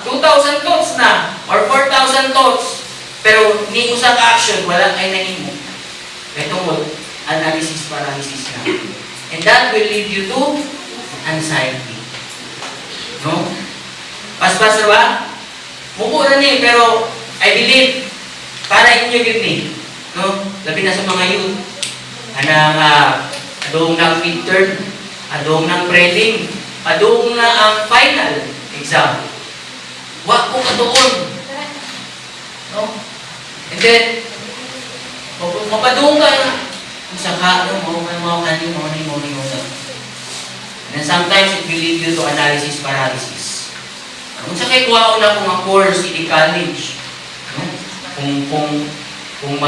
2,000 thoughts na or 4,000 thoughts pero ni usang action, wala ay nahimo. Kaya tungkol, analysis paralysis na. And that will lead you to anxiety. No? Pas-pas na ba? Mukura ni, pero I believe, para inyo yun ni. No? Labi na sa mga youth. Adong ng midterm, adong ng prelim, adong na ang final exam. Wa ko katuon. No? And then, mapadung ka na. Kung saka, mo. And sometimes it will lead you to analysis paralysis. Kung sa kay kuha na kung ang course in college, no? Kung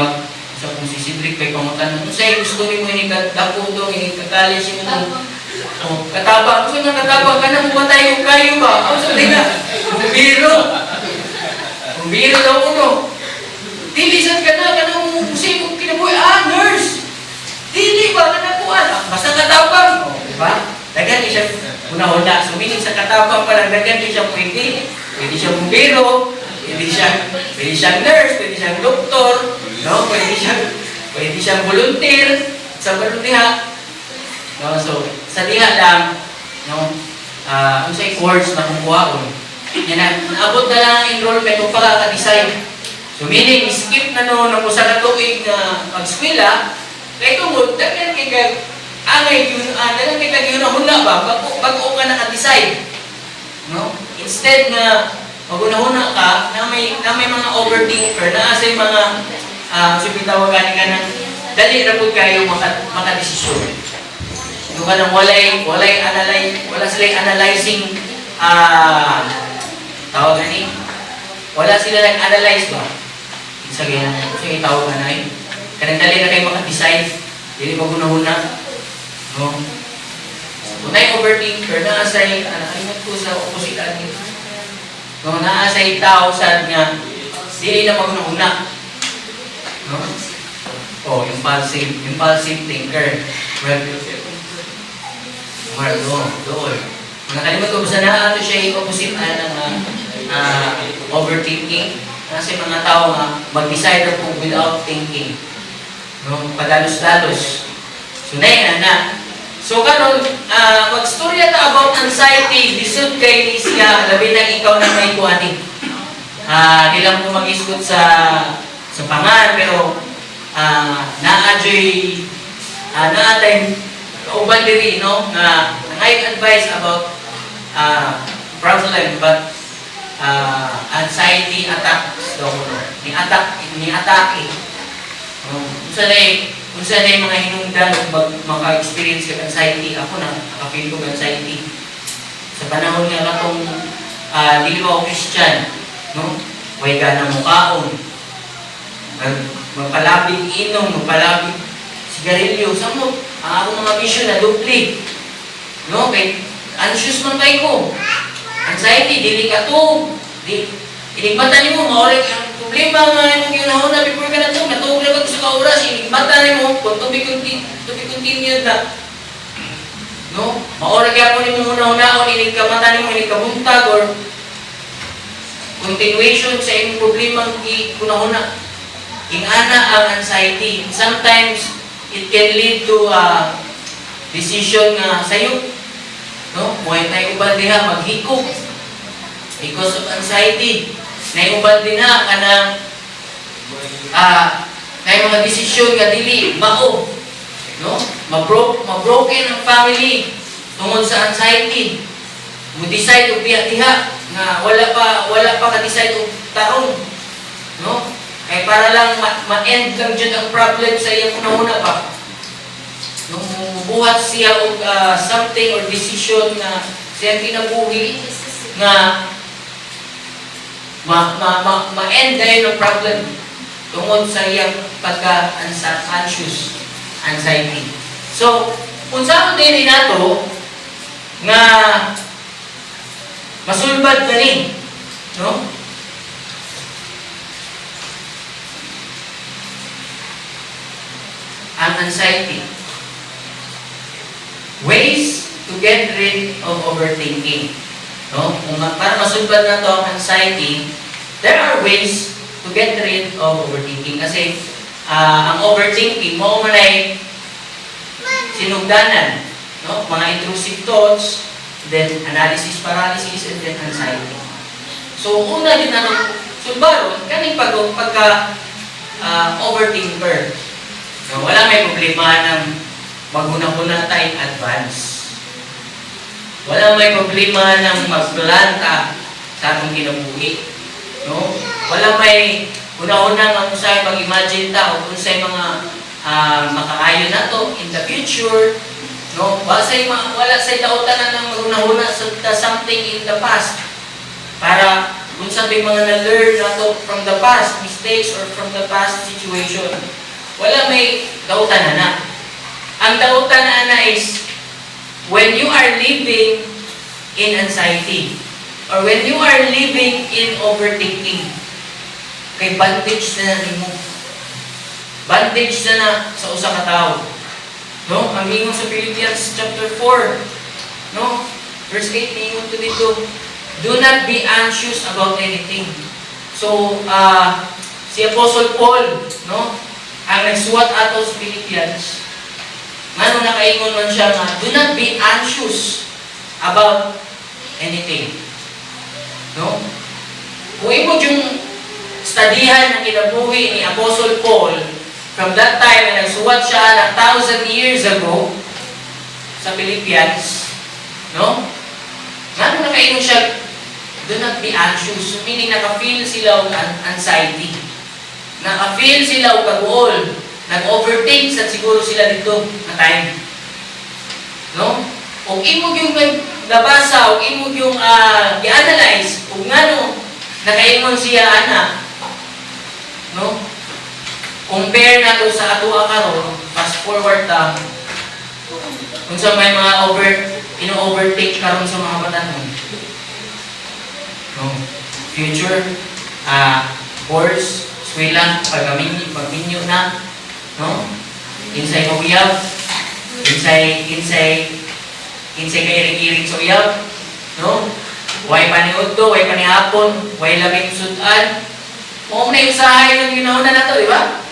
si Cedric kay pamutan, kung sa'yo gusto mo inikadako ito, inikag-college mo, kataba, kung nga kataba ka na mo ba tayo kayo ba? Kung sa tina, kung biro daw ko to. Dilisan ka na umuusay kung kinabuhi, nurse! Dili ba ka nakuha? Basta katabang. Diba? Dagan siya, una-una, sumingin sa katabang pa lang, dagan siya pwede. Pwede siya bumbero, pwede siyang nurse, pwede siyang doktor, no? Pwede siyang volunteer, sa diha. No? So, sa diha lang, no? Kung sa'y course na kumuha ko, naabot na lang ang enrollment kung pagkaka-design. So meaning, skip na noon ang usa ka tuig na mag-eskwela, kay tungod, daghan kay kag angay yun, daghan kay kag yun na huna ba, bago ka naka-decide. No? Instead na mag-una-huna ka, na may mga overthinker, na asay mga subitawagan ka ng dali na po kayo makadesisyon. Yung ka nang wala silang analyzing, tawag gani, wala sila nag-analyze ba? Sige tawag na yun. Kanang dali na kayo maka-decide. Dili maguna-una. No? Kung na yung overthinker, naasay, ayun ko sa oposita niyo. No? Naasay tao sa nga, dili na maguna-una. No? Impulsive thinker. Doon. Nakalimutan ko sa naato siya yung opposite ng overthinking. Kasi mga tao nga mag-decide po without thinking. No, padalos-dalos. So na. So karon magstorya ta about anxiety lisod kay siya labi na ikaw na may kuani. Di lang ko mag-isgot sa pangan pero naa-joy naatay kauban diri no nga ngay advice about problem but anxiety attacks daw no. Ni atake. Unsa na mga hinungdan maka-experience ka anxiety ako na nakafeel ko anxiety sa panahon nga katong dili ba ako Christian no way gana mo kaon magpalabig inom magpalabig sigarilyo samo ang akong mga vision na dupli no kay anxious man kay ko anxiety dili ka to inigbatan nimo maorig ang problema nga imong ginahuna before ka natong natug na sa kauras inigbatan nimo kung to be continued na no maorig gyapon nimo una-unaon inigkamatan nimo inigkabuntag or continuation sa imong problema kunahuna ingana ang anxiety sometimes it can lead to decision nga sayop no buhay tayo uban diha maghikog because of anxiety naiuban din na kanang kay mga desisyon nga dili mao no mabroken ang family tungod sa anxiety mo decide og diha nga wala pa ka decide og tarong no kay para lang ma-end lang jud ang problem sa iyang una pa nung buhat siya og something or decision na siya kinabuhi nga ma-end dahil ng problem tungod sa iyang pagka-anxious, anxiety. So, kung saan din nato nga masulbad gani, no? Ang anxiety. Ways to get rid of overthinking. No? Para masulbad na to ang anxiety, there are ways to get rid of overthinking. Kasi ang overthinking, mo man ay sinugdanan. No? Mga intrusive thoughts, then analysis paralysis, and then anxiety. So, una din na sulbaron, kaning pagka overthinker. No? Wala may problema ng maghuna-huna tayong advance. Wala may problema ng magplanta sa atong kinabuhi. No? Wala may una-una nga kung sa'yo mag-imagine ta o kung sa'yo mga makaayon na to in the future. No? Wala sa'yo daotan ng mag-una-una sa something in the past. Para kung sabi mga na-learn na to from the past mistakes or from the past situation. Wala may daotan na. Ang daotan na is when you are living in anxiety or when you are living in overthinking, kay bandage na mo. Bandage na sa usa ka tawo. No? Ang ingon sa Philippians chapter 4, no? Verse 8 ingon to dito, do not be anxious about anything. So, si Apostle Paul, no? Ang nagsuwat ato sa Philippians, ngano nakaingon man siya nga, do not be anxious about anything. No? Kung imo yung studihan ng kinabuhi ni Apostle Paul, from that time na nagsuwat siya 1,000 years ago sa Philippians, no? Ngano nakaingon siya, do not be anxious. Meaning, naka-feel sila ng anxiety. Naka-feel sila ng kaguol. Nag-overthink sa siguro sila dito na time. No? Kung imog yung nabasa, kung imog yung i-analyze, kung ngano, nakaingon siya, no? Compare na to sa ato karon, fast forward ta, kung sa may mga ino-overtake karon sa mga batanon. No? Future, course, eskwela, pagminyo na, no? Kinsay mauyab, kinsay kairing-iring sa uyab, no? Way paniud to, way panihapon, way labing sudan. Kung may usahay ng ginahuna na to, di ba?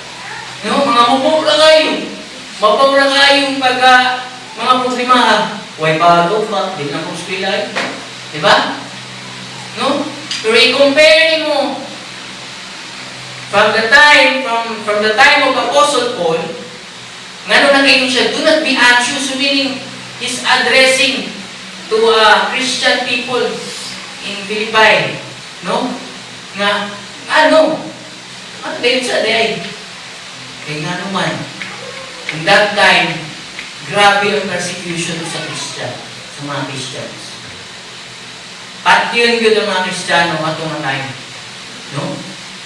No, mga mubo lang kayo. Mapaw lang kayong mga problema ha. Huwag bago pa, di na kong spilay. Diba? No? Pero i-compare mo from the time of Apostle Paul, ngano na kayo siya, do not be anxious, meaning he's addressing to Christian people in Philippi. No? Nga, ano din siya, day? Kaya nga naman, in that time, grabe ang persecution sa Christian, sa mga Christians. At yun ang mga Kristiyano at mga time. No?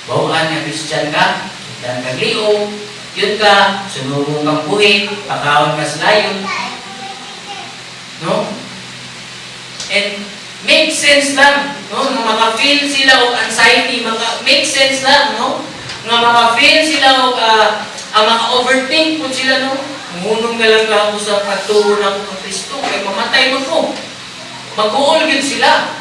Bawaan nga Christian ka, dan kagliog, yun ka, sunubong kang buhit, pakaon ka sa layon. No? And make sense lang, no? Nga maka-feel sila og anxiety, make sense lang, no? Nga maka-feel sila og maka-overthink po sila, no? Munong na lang ako sa pagtuo ng Kristo, kay mamatay mo ko. Mag-uol yun sila.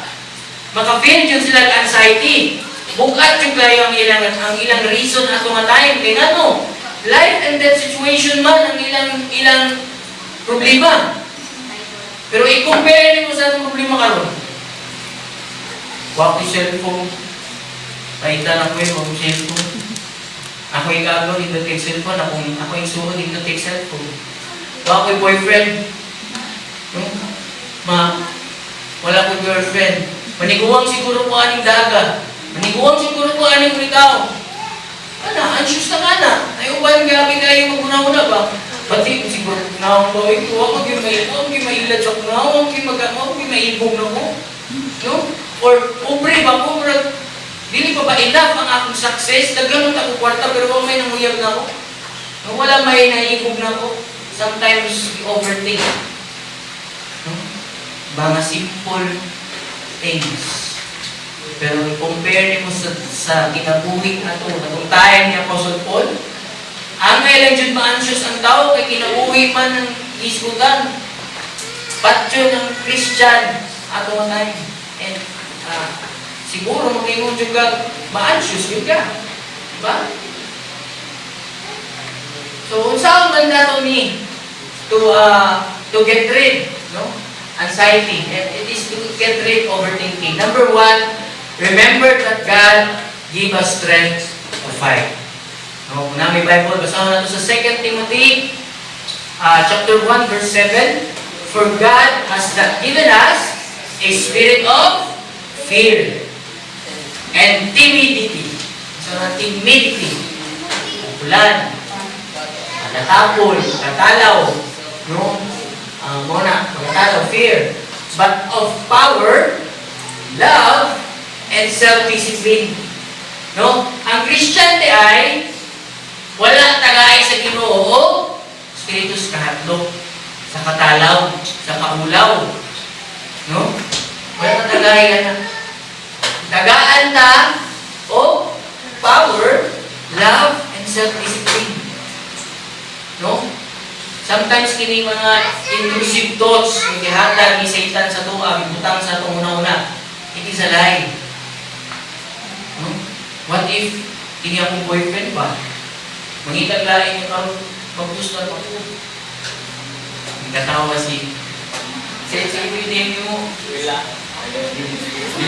Maka-feel yun sila ng anxiety. Bukat yung kayo ang ilang reason at tumatay. Kaya ano, life and death situation man ang ilang problema. Pero i-compare mo sa problema karon. Wag yung cellphone. Paita na ko yung cellphone. Ako yung gagaw, hindi na take cellphone. Ako yung suho, hindi na take cellphone. Wag yung boyfriend. Wala ko girlfriend. Maniguang siguro po aning daga. Maniguang siguro po aning ritaw. Anxious na ka na. Ay, uban gabi kayo maguna-una ba? Pati siguro, naong ba, ito ako yung mailad sa kuna, ako yung maibog na ko. No? Or, pobre ba ko, dili pa ba enough ang akong success? Naglamot ako kwarta, pero may nanguyab na ako. Wala may naibog na ako. Sometimes, we overthink. No? Mga simple things. Pero compare mo sa kinabuhi na ito, natong time ni Apostle Paul, ang lang dyan ma-anxious ang tao, kay kinabuhi man ng iskutan. Patyo ng Christian ato nga time. And siguro mag-ingon dyan ka, ma-anxious yun ka. Diba? So, saan man nato ni to get rid, no? Anxiety. And it is to get rid of overthinking. Number 1, remember that God give us strength to fight. No, kung na may Bible, basahin natin sa 2 Timothy chapter 1 verse 7. For God has not given us a spirit of fear and timidity. So, timidity. Ulan, natapol, natalaw, no? Natalaw, fear. But of power, love, and self-discipline. No? Ang Christian di ay wala tagay sa Ginoo, spiritus kahadlok, sa katalaw, sa kaulaw. No? Wala tagay na. Tagaan ta o power, love, and self-discipline. No? Sometimes kini mga intrusive thoughts yung gihatag ni Satan sa tuwa, butang sa itong una-una. It is a lie. No? What if kini akong boyfriend ba? Mangitag lain yung karoon, mag-gusto ako. Nagkatawa si ibigin mo. Wala.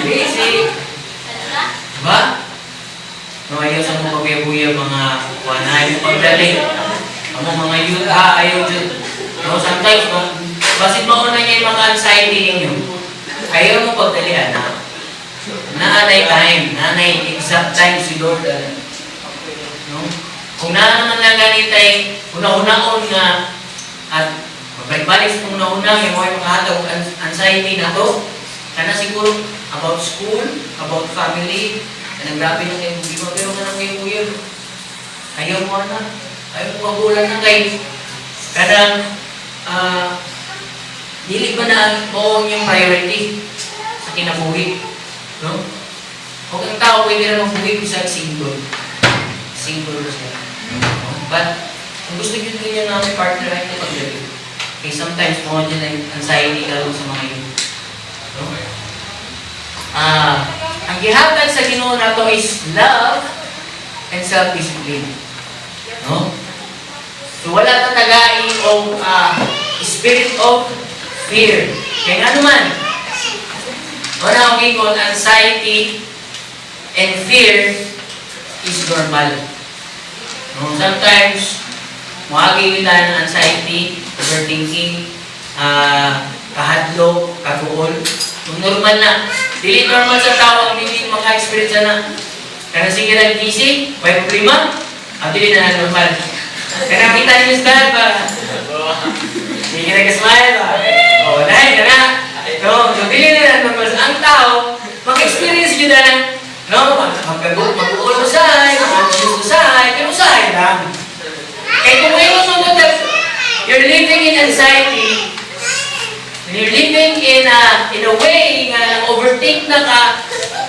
Busy. Diba? No, ayaw sa mga pagbuya-buya mga wanay yung pagdali. Ang mga youth, ayaw dyan. No, sometimes, basit mauna niya yung mga anxiety ninyo. Ayaw mo pagdalian na. Naanay time, naanay exact time si Lord. No? Kung naman lang ganitay, una-unaon nga, at magbalik sa una-una, yung mga makahatag anxiety na to, kana siguro about school, about family, kanang grabe na kayo, hindi mo, pero kanang kayo kuya, ayaw mo na, ayaw mo magulan na kayo. Kanang, dili ba na mo yung priority sa kinabuhi? No? Kung ang tao pwede na magbuhi sa single. Single siya. But, kung gusto nyo niya na may partner, ay ito paglabi. Okay, sometimes mga dyan ay anxiety ka sa mga yun. No? Ang gihatag sa Ginoo nato is love and self-discipline. No? So wala tatagain o spirit of fear. Kaya nga naman, wala akong ikon, anxiety and fear is normal. No? Sometimes, muagi kita ng anxiety, overthinking, kahadlok, katuol. Normal na. Dili normal sa tao ang hindi maka-experience na. Kaya sige nag-gising, may problema, dili na normal. Kaya nakita niyo sa dahil ba? Hindi ka nag-smile ba? Dahil ka na. So, dili na normal. Ang tao, maka-experience yun na lang. Mag-uol usahay, mag-anxious usahay, pero usahay lang. Eh kung ngayon mo you're living in anxiety, you're living in a way na overthink na ka,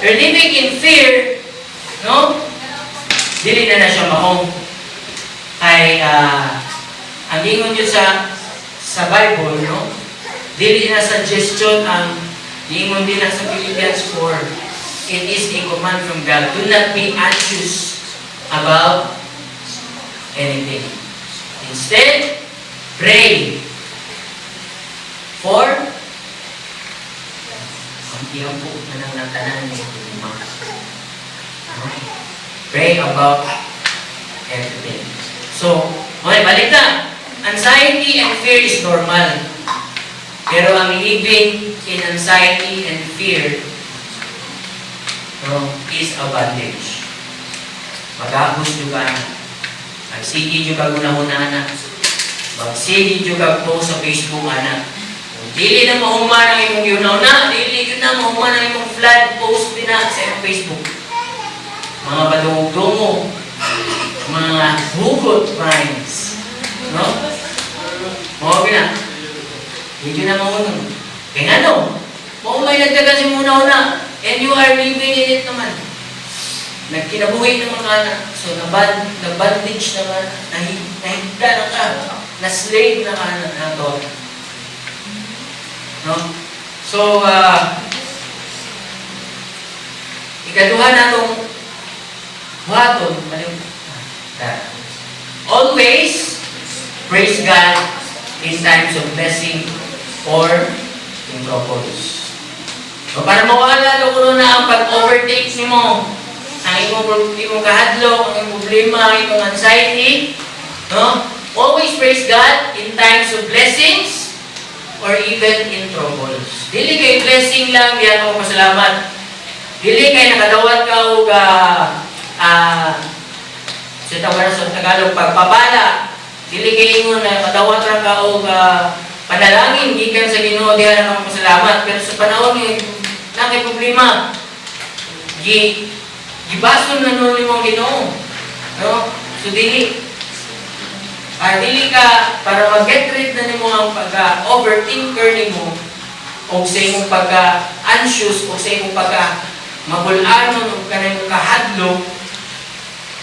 you're living in fear, no? Dili na siya mahong. Kay, ang ingon yun sa Bible, no? Dili na suggestion ang ingon din sa Philippians 4. It is a command from God. Do not be anxious about anything. Instead, pray for ang iyong po na ng tanan ni Luma. Pray about everything. So, okay, balik na. Anxiety and fear is normal. Pero ang living in anxiety and fear is a bondage. Mag-abos nyo ka na. Magsige nyo ka guna-una na. Magsige nyo ka post sa Facebook na. Kung dili na mahuman ang imong yunaw na, dili yun na mahuman ang imong flood post din na sa imong Facebook. Mga badungog-dungo, mga hugot minds. No? Mga na. Hindi na mahunong. Kaya nga no, mahumay nagdagan si muna-una. And you are living in it naman. Nagkinabuhi naman ka na. So, nabandage naman. Nahigda na ka. Na-slave na ka na to. No? So, ikaduha na itong buhaton. Always praise God in times of blessing or in troubles. So, para mawala na kuno na ang pag-overtake ni mo, ang imong kahadlok, ang imong problema, ang imong anxiety, no? Always praise God in times of blessings or even in troubles. Dili kay blessing lang, diyan ako pasalamat. Dili kay nakadawat ka o sa tawag sa Tagalog, pagpapala. Dili kay ingon na nakadawat ra ka o panalangin, gikan sa Ginoo, diyan ako pasalamat. Pero sa panahon ni nakay problema, gibason na nun yung Ginoo. No? So, dili ka, para mag-get rid na nimo ang pagka-overthinker nimo, o sa imong pagka-anxious, o sa imong pagka-mabulanon, o kanang kahadlo,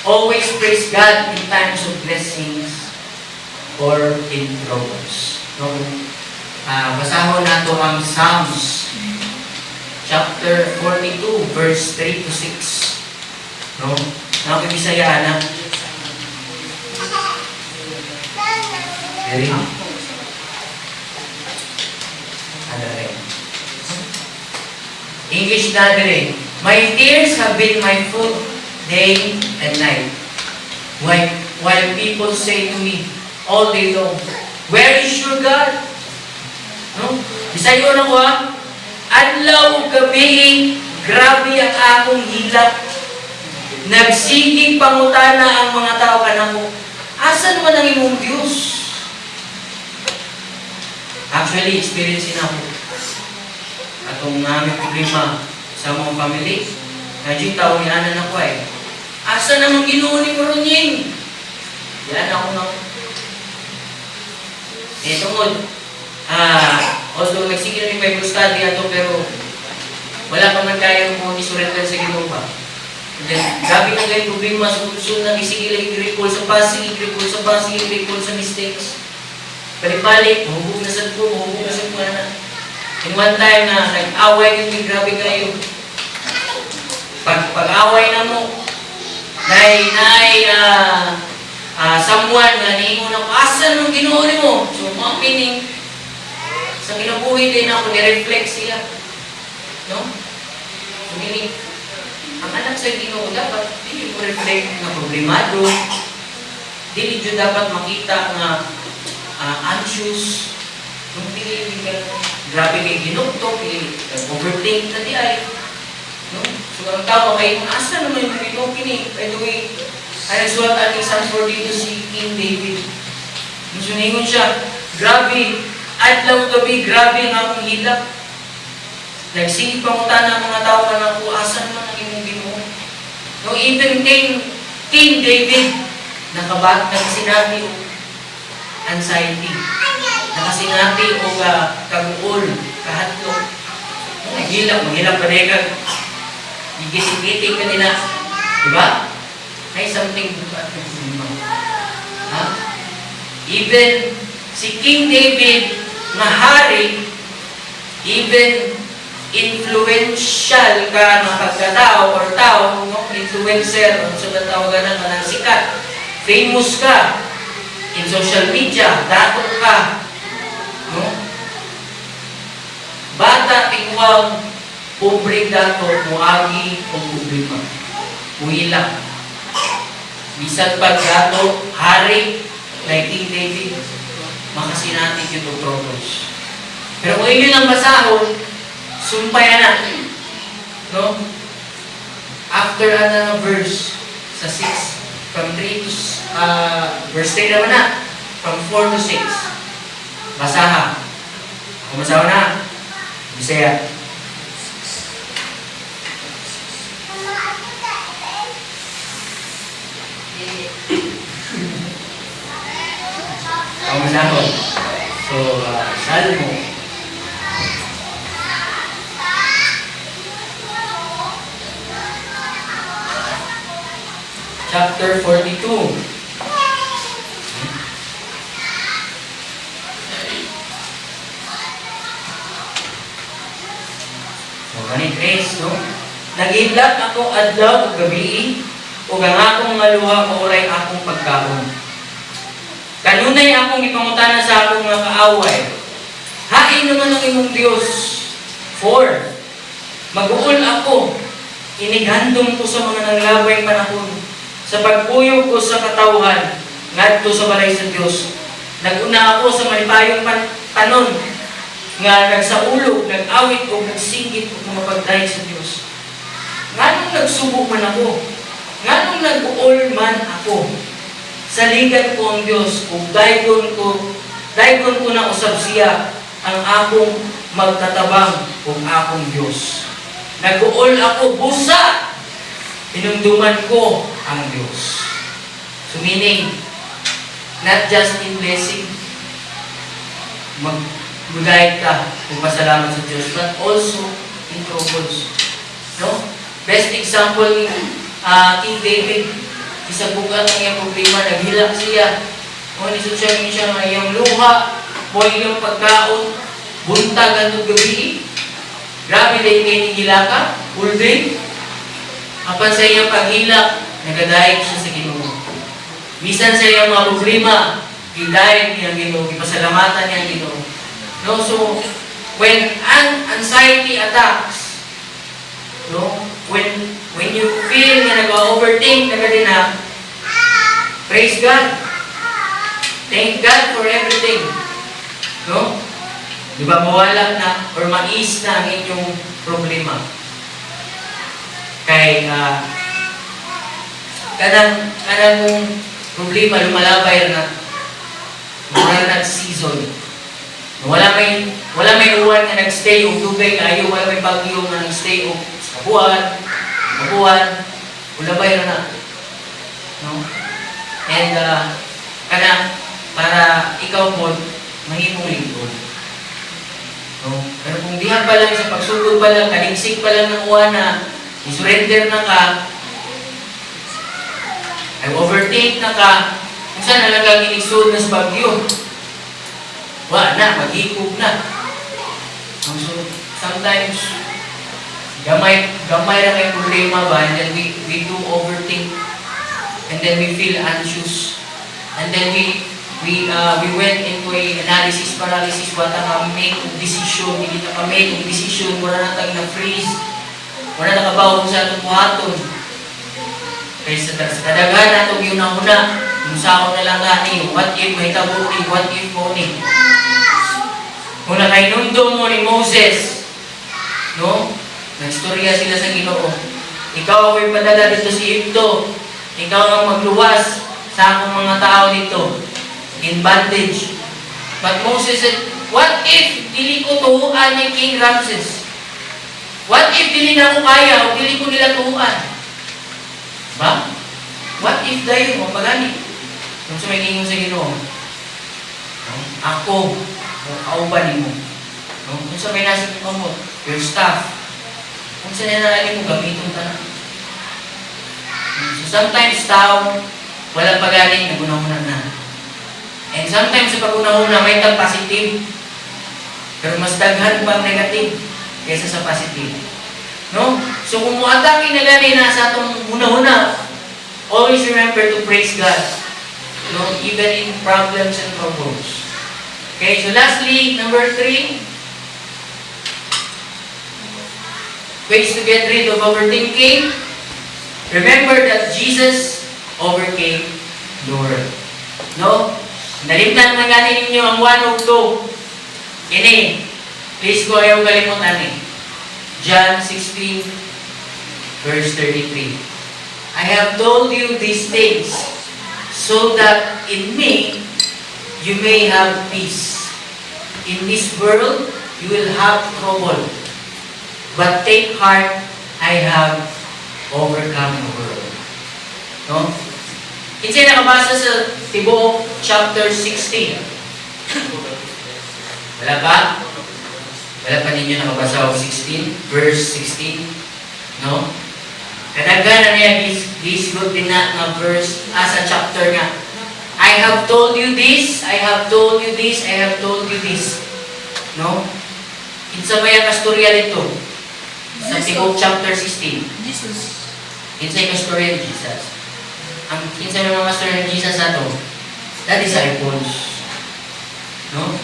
always praise God in times of blessings or in troubles. No? Basahon nato ang Psalms chapter 42, verse 3 to 6. No? Nakakibisaya na. Very good. English na dire. My tears have been my food day and night. While people say to me all day long, where is your God? No? Bisayo na ko adlaw gabi, grabe ang akong hilak. Nagsiging pangutana ang mga tao kanako. Asan man ang imong Diyos? Actually, experience na ako. Atong namin problema sa mga family. Nandiyo tao ni anan ako asa namang Ginoo ni Morunying? Yan ako na. Tungod. Although nagsigil ni Bible study ato, pero wala pa man kaya mo isurrender sa Ginoo pa. Then, gabi na kayo problema sa puso na isigil, i-recall sa passing, i-recall sa mistakes. Balik-balik, mahubog na sa po, na. In one time na nag-away kami, grabe kayo. Pag-away na mo, someone nga niingon ako, asan nung Ginoo mo? So, mga meaning, sa kinabuhi din ako, ni-reflect sila. No? So, meaning, ang anak sa Ginoo dapat, hindi mo reflect na problemado, hindi nyo dapat makita na anxious, nung pili ka, grabe kay ginugtok, overthink na di ay. No? So, ang tao kay, asa naman yung Ginoo kini? By the way, ay nagsulat ating Psalm 42 si King David. Nasuningon siya, grabe, adlaw gabi, grabe ang akong hilak. Nagsingit pangutan ng mga tao na ako, asan man ang imong Ginoo? No, even King David, nakasinati o anxiety. Nakasinati o kaguol, kahatlok. Maghilap pa rin ka. Igising-giting ka nila. Diba? May something about ha? Even si King David na hari, even influential ka na pagkatao or tao, no? Influencer, o sa tawagan ng sikat, famous ka in social media, dato ka, no? Bata, tingwang, pobre dato, muagi, o problema. Uila. Bisan pag dato, hari, like King David, makasinati yung progress. Pero kung yun ang basahon, sumpayan na. No? After verse sa 6, from 3 to, verse 3 naman na, from 4 to 6. Basaha. Kung basaho na, Bisaya. Kung basaho. So, Salmo. Chapter 42. So, ganit Grace, no? Nag-idlat ako adlaw o gabi, o ang akong mga luha o oray akong pagkaon. Kanunay akong ipangutana sa akong mga kaaway. Hain naman ang imong Diyos. 4. Mag-uol ako, inighandom ko sa mga nanglabay panahon, sa pagpuyog ko sa katawhan, ngadto sa balay sa Diyos. Naguna ako sa malipayong tanon, nga nagsaulog, nag-awit o nagsinggit o mga pagdahig sa Diyos. Nganong nagsubok man ako, nganong nag-uol man ako, saligan ko ang Diyos, kung daygon ko na usab siya, ang akong magtatabang kung akong Diyos. Nag-uol ako busa, pinumduman ko ang Diyos. So meaning, not just in blessing, mag-guide ka kung pasalamat sa Diyos, but also in troubles. No? Best example ni King David, isang buka ng iyang problema, naghilak siya. O nisosyamin siya ng iyang luha, o iyang pagkaon, buntag ang gabi. Grabe dahil kayo nihilaka, full day. Apan sa iyang paghilak, nagadahig siya sa Ginoo. Bisan sa iyang mga problema, gidahig niyang Ginoo, gipasalamatan niyang Ginoo. No? So, when anxiety attacks, no? When you feel na nag-overthink na din na, praise God. Thank God for everything. No? Di ba mawala na or mais na ang inyong problema? Kay kanang problema lumalabay na mura na season. Wala may uwan na nagstay og dugay kayo, wala may bagyo na nagstay og kabuan, ulabay na. No? And para ikaw po mahimong lingkod. No? Pero kung dihan pa lang sa pagsugod pa lang, kalingsik pa lang ng uwan na i-surrender na ka, ay overtake na ka, kung saan nalagang inisod na sa bagyo, wala na, maghikog na. So, sometimes, gamay na may problema ba, and then we do overthink, and then we feel anxious, And then we went into a analysis paralysis, wala na make ng decision, hindi na make ng decision, wala na tayong na-freeze, wala na kabawag sa atong buhaton. Kaya sa kadaghan na itong yun na una, yung sao na lang gani, what if mahitabo ni, what if mo ni. Una kay nundo mo ni Moses, no? Nagstorya sila sa Ginoo. Ikaw ay padala dito si Egypto. Ikaw ang magluwas sa akong mga tao dito in bondage. But Moses said, what if dili ko tuhuan ni King Ramses? What if dili na ko kaya o dili ko nila tuhuan? Ba? What if dayon mo pagani? Kung sa may gingon sa Ginoo, no? Ako, kauban mo. No? Kung sa may nasa mo, your staff, kung sa nilalalim mo, gamitin ka na. So sometimes tao, wala pagaling, naguna-una na. And sometimes sa pag-una-una, may tag positive. Pero mas daghan pang negative kaysa sa positive. No? So kung muatake na gani na sa atong una-una, always remember to praise God. No? Even in problems and troubles. Okay, so lastly, number 3, ways to get rid of overthinking. Remember that Jesus overcame the world. No? Nalimtan man gani ninyo ang 1 o 2. Ini, please ko ayaw kalimutan eh. John 16, verse 33. I have told you these things so that in me you may have peace. In this world you will have trouble. But take heart, I have overcome the world. No? Kinsay nakabasa sa Tibuok chapter 16. Wala ba? Wala pa ninyo nakabasa o 16? Verse 16? No? Kadaghan na niya, gisgot din na verse, sa chapter nga. I have told you this, I have told you this, I have told you this. No? Kinsa ba yung kastorya dito? Sa Tibuok chapter 16. Jesus. Kinsa yung kastorya ni Jesus? Ang kinsa yung mga kastorya ni Jesus ato? The disciples. No?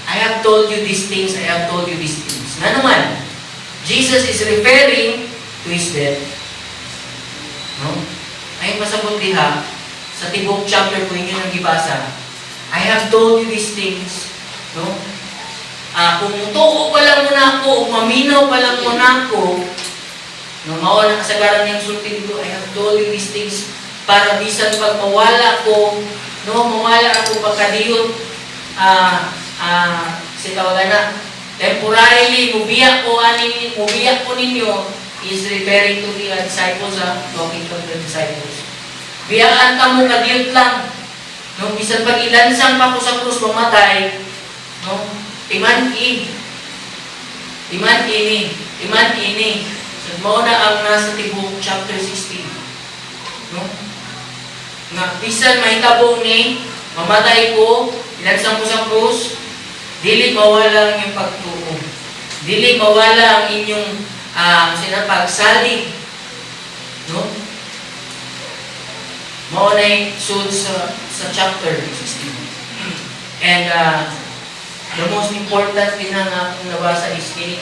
I have told you these things, I have told you these things. Nga naman, Jesus is referring to His death. No? Ay pasabot diha, sa Tibuok chapter ko inyo nang gibasa, I have told you these things. No? Kung tuo pa lang muna ako, maminaw pa lang muna ako, no, mawala kasagaran niyang sulti dito, I have told you these things para bisan pag mawala ko, no, mawala ako pagkadiyot, sitawagan na, temporarily, mubiyak ko ninyo, is referring to the disciples, talking to the disciples. Biyaan ka mo, kadiyot lang. No, bisan pag ilansang pa ko sa krus, mamatay, no, timan ini. So, mauna ang nasa Tibuok chapter 16. No? Nga, bisan mahitabo ni, mamatay ko, ilansang ko sa krus, dili mawala ang inyong pagtuo. Dili mawala ang inyong pagsalig. No? Mauna yung suit sa chapter 16. And the most important din na akong nabasa is in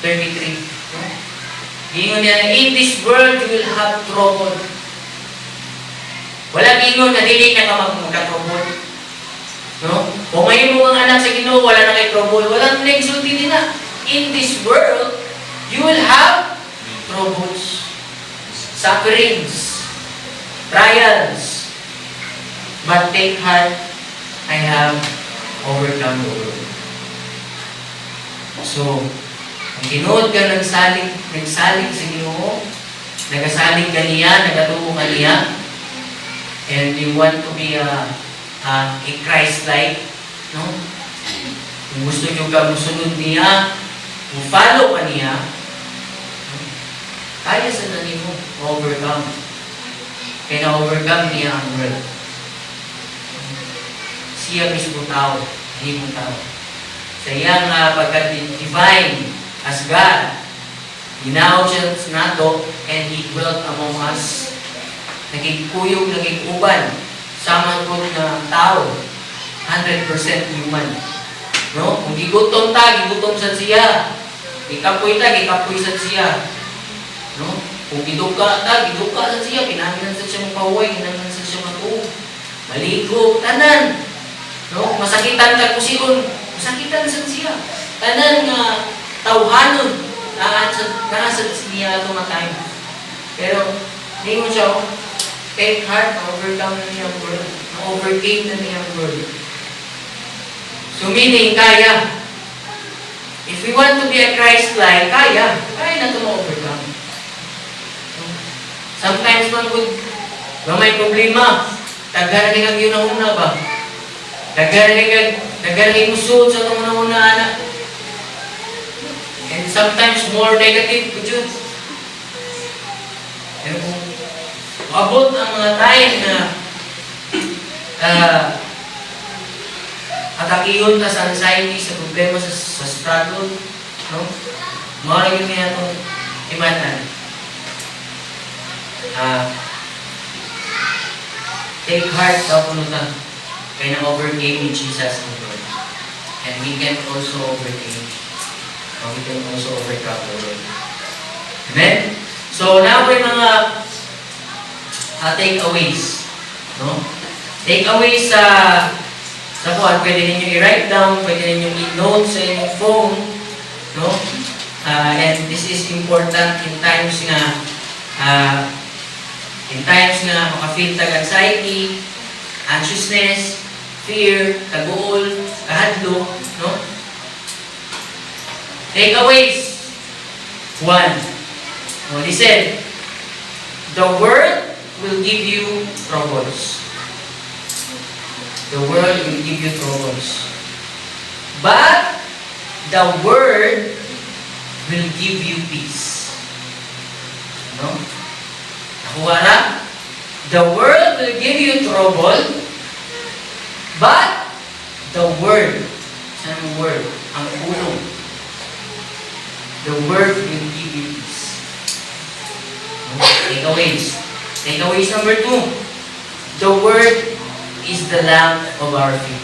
33. No? Gingon niya, in this world you will have trouble. Wala gingon na dili na ka magka-trouble. No? Kung ngayon mo ang anak sa Ginoo, wala na kay trouble. Walang nagsulti din na. In this world, you will have troubles, sufferings, trials. But take heart, I have overcome the world. So, kung tinuod ka nagsalig sa Ginoo, nagasalig ka niya, nagatuo ka niya, and you want to be a Christ-like, no? Kung gusto nyo ka musunod niya, kung follow ka niya, kaya sa nani mo, overcome. Kaya na-overcome niya ang world. Siya mismo tao, hindi mo tao. Sa iyang pagka-divine as God, ginawag siya nato, and He dwelt among us. Naging kuyog, naging uban. sama ko na tao. 100% human. No? Kung gigutom ta, gigutom sa siya. Gikapoy ta, gikapoy sa siya. No? Kung giduka ta, giduka sa siya. Kinahanglan sa siya mapaway, kinahanglan sa siya matuog. Maligo, tanan. No? Masakitan ta kusigon, masakitan sa siya. Tanan nga tawhanon nakasad siya ito matay. Pero, hindi mo siya, take heart, na-overcome na niya ang world. Na-overcame na niya ang world. So meaning, kaya. If we want to be a Christ-like, kaya na ito ma-overcome. Sometimes man kung may problema, tagaraning ang yun-una ba? Tagaraning musod sa itong una-una, anak. And sometimes more negative ko yun. Pero kung abot ang mga time na atakiyon ta sa anxiety, sa problema, sa struggle, no? Mawala yun niya itong imanan. Take heart daw po nung kaya na-overcame ni Jesus ang Lord. And we can also overcame. We can also overcome the world. Amen? So, now po yung mga takeaways. No? Takeaways sa kuwan, pwede ninyo i-write down, pwede ninyo i-note sa inyong phone. No? And this is important in times nga maka-feel tag anxiety, anxiousness, fear, kaguol, kahadlo, no? Takeaways. 1. Well, he said, the world will give you troubles. The world will give you troubles. But the Word will give you peace. No? Nakuha na? The world will give you trouble, but the Word, saan ang Word? Ang ulong. The Word will give you peace. Takeaways. Takeaways number 2. The Word is the lamp of our feet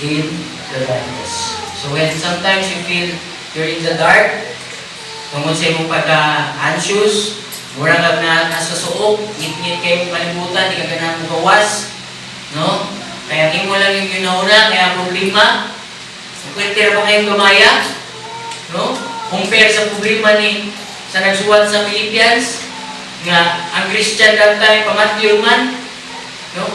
in the darkness. So when sometimes you feel you're in the dark, tungkol sa imong pagka-anxious, mura ka na nasa suok, ngit-ngit kayo mong kalimutan, di ka ganang gawas, no? Kaya imo lang yung ginauna, kaya problema. Pwede pa kayong gamaya, no? Compare sa problema ni sa nagsuwat sa Philippians, nga ang Christian that time, pamatyo man, no?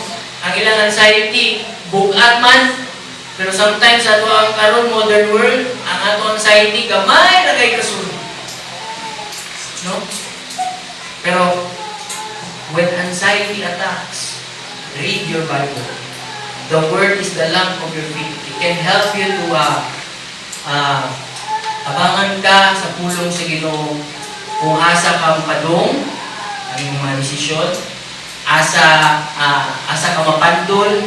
Ang ilang anxiety, bugat man, pero sometimes ato ang karon modern world, ang ato anxiety, gamay na kay kasunod. No? Pero, when anxiety attacks, read your Bible. The Word is the lamp of your feet. It can help you to abangan ka sa pulong sa Ginoo. Kung asa kang padong, ang iyong mga desisyon, asa ka mapandol,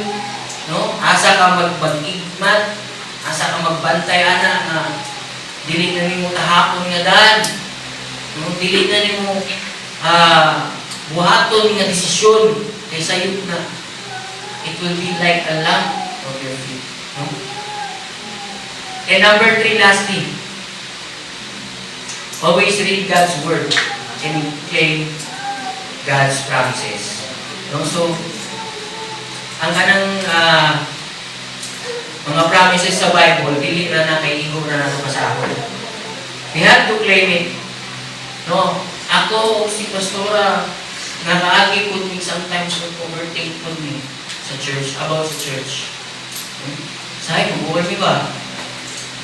no? Asa ka magbag-igmat, asa ka magbantay ana nga dili na nimo tahapon nga dan, no? Dili na nimo buhaton nga desisyon kay sayop na. It will be like a lamp of your feet, no? And number 3, lastly, always read God's Word and claim God's promises. No? So, ang kanang mga promises sa Bible, dili na kay igo na nato pasahod. We have to claim it. No? Ako, si Pastora, nakaagi po me sometimes overthink po me sa church, about sa church. Sabi ko, buhay mi ba?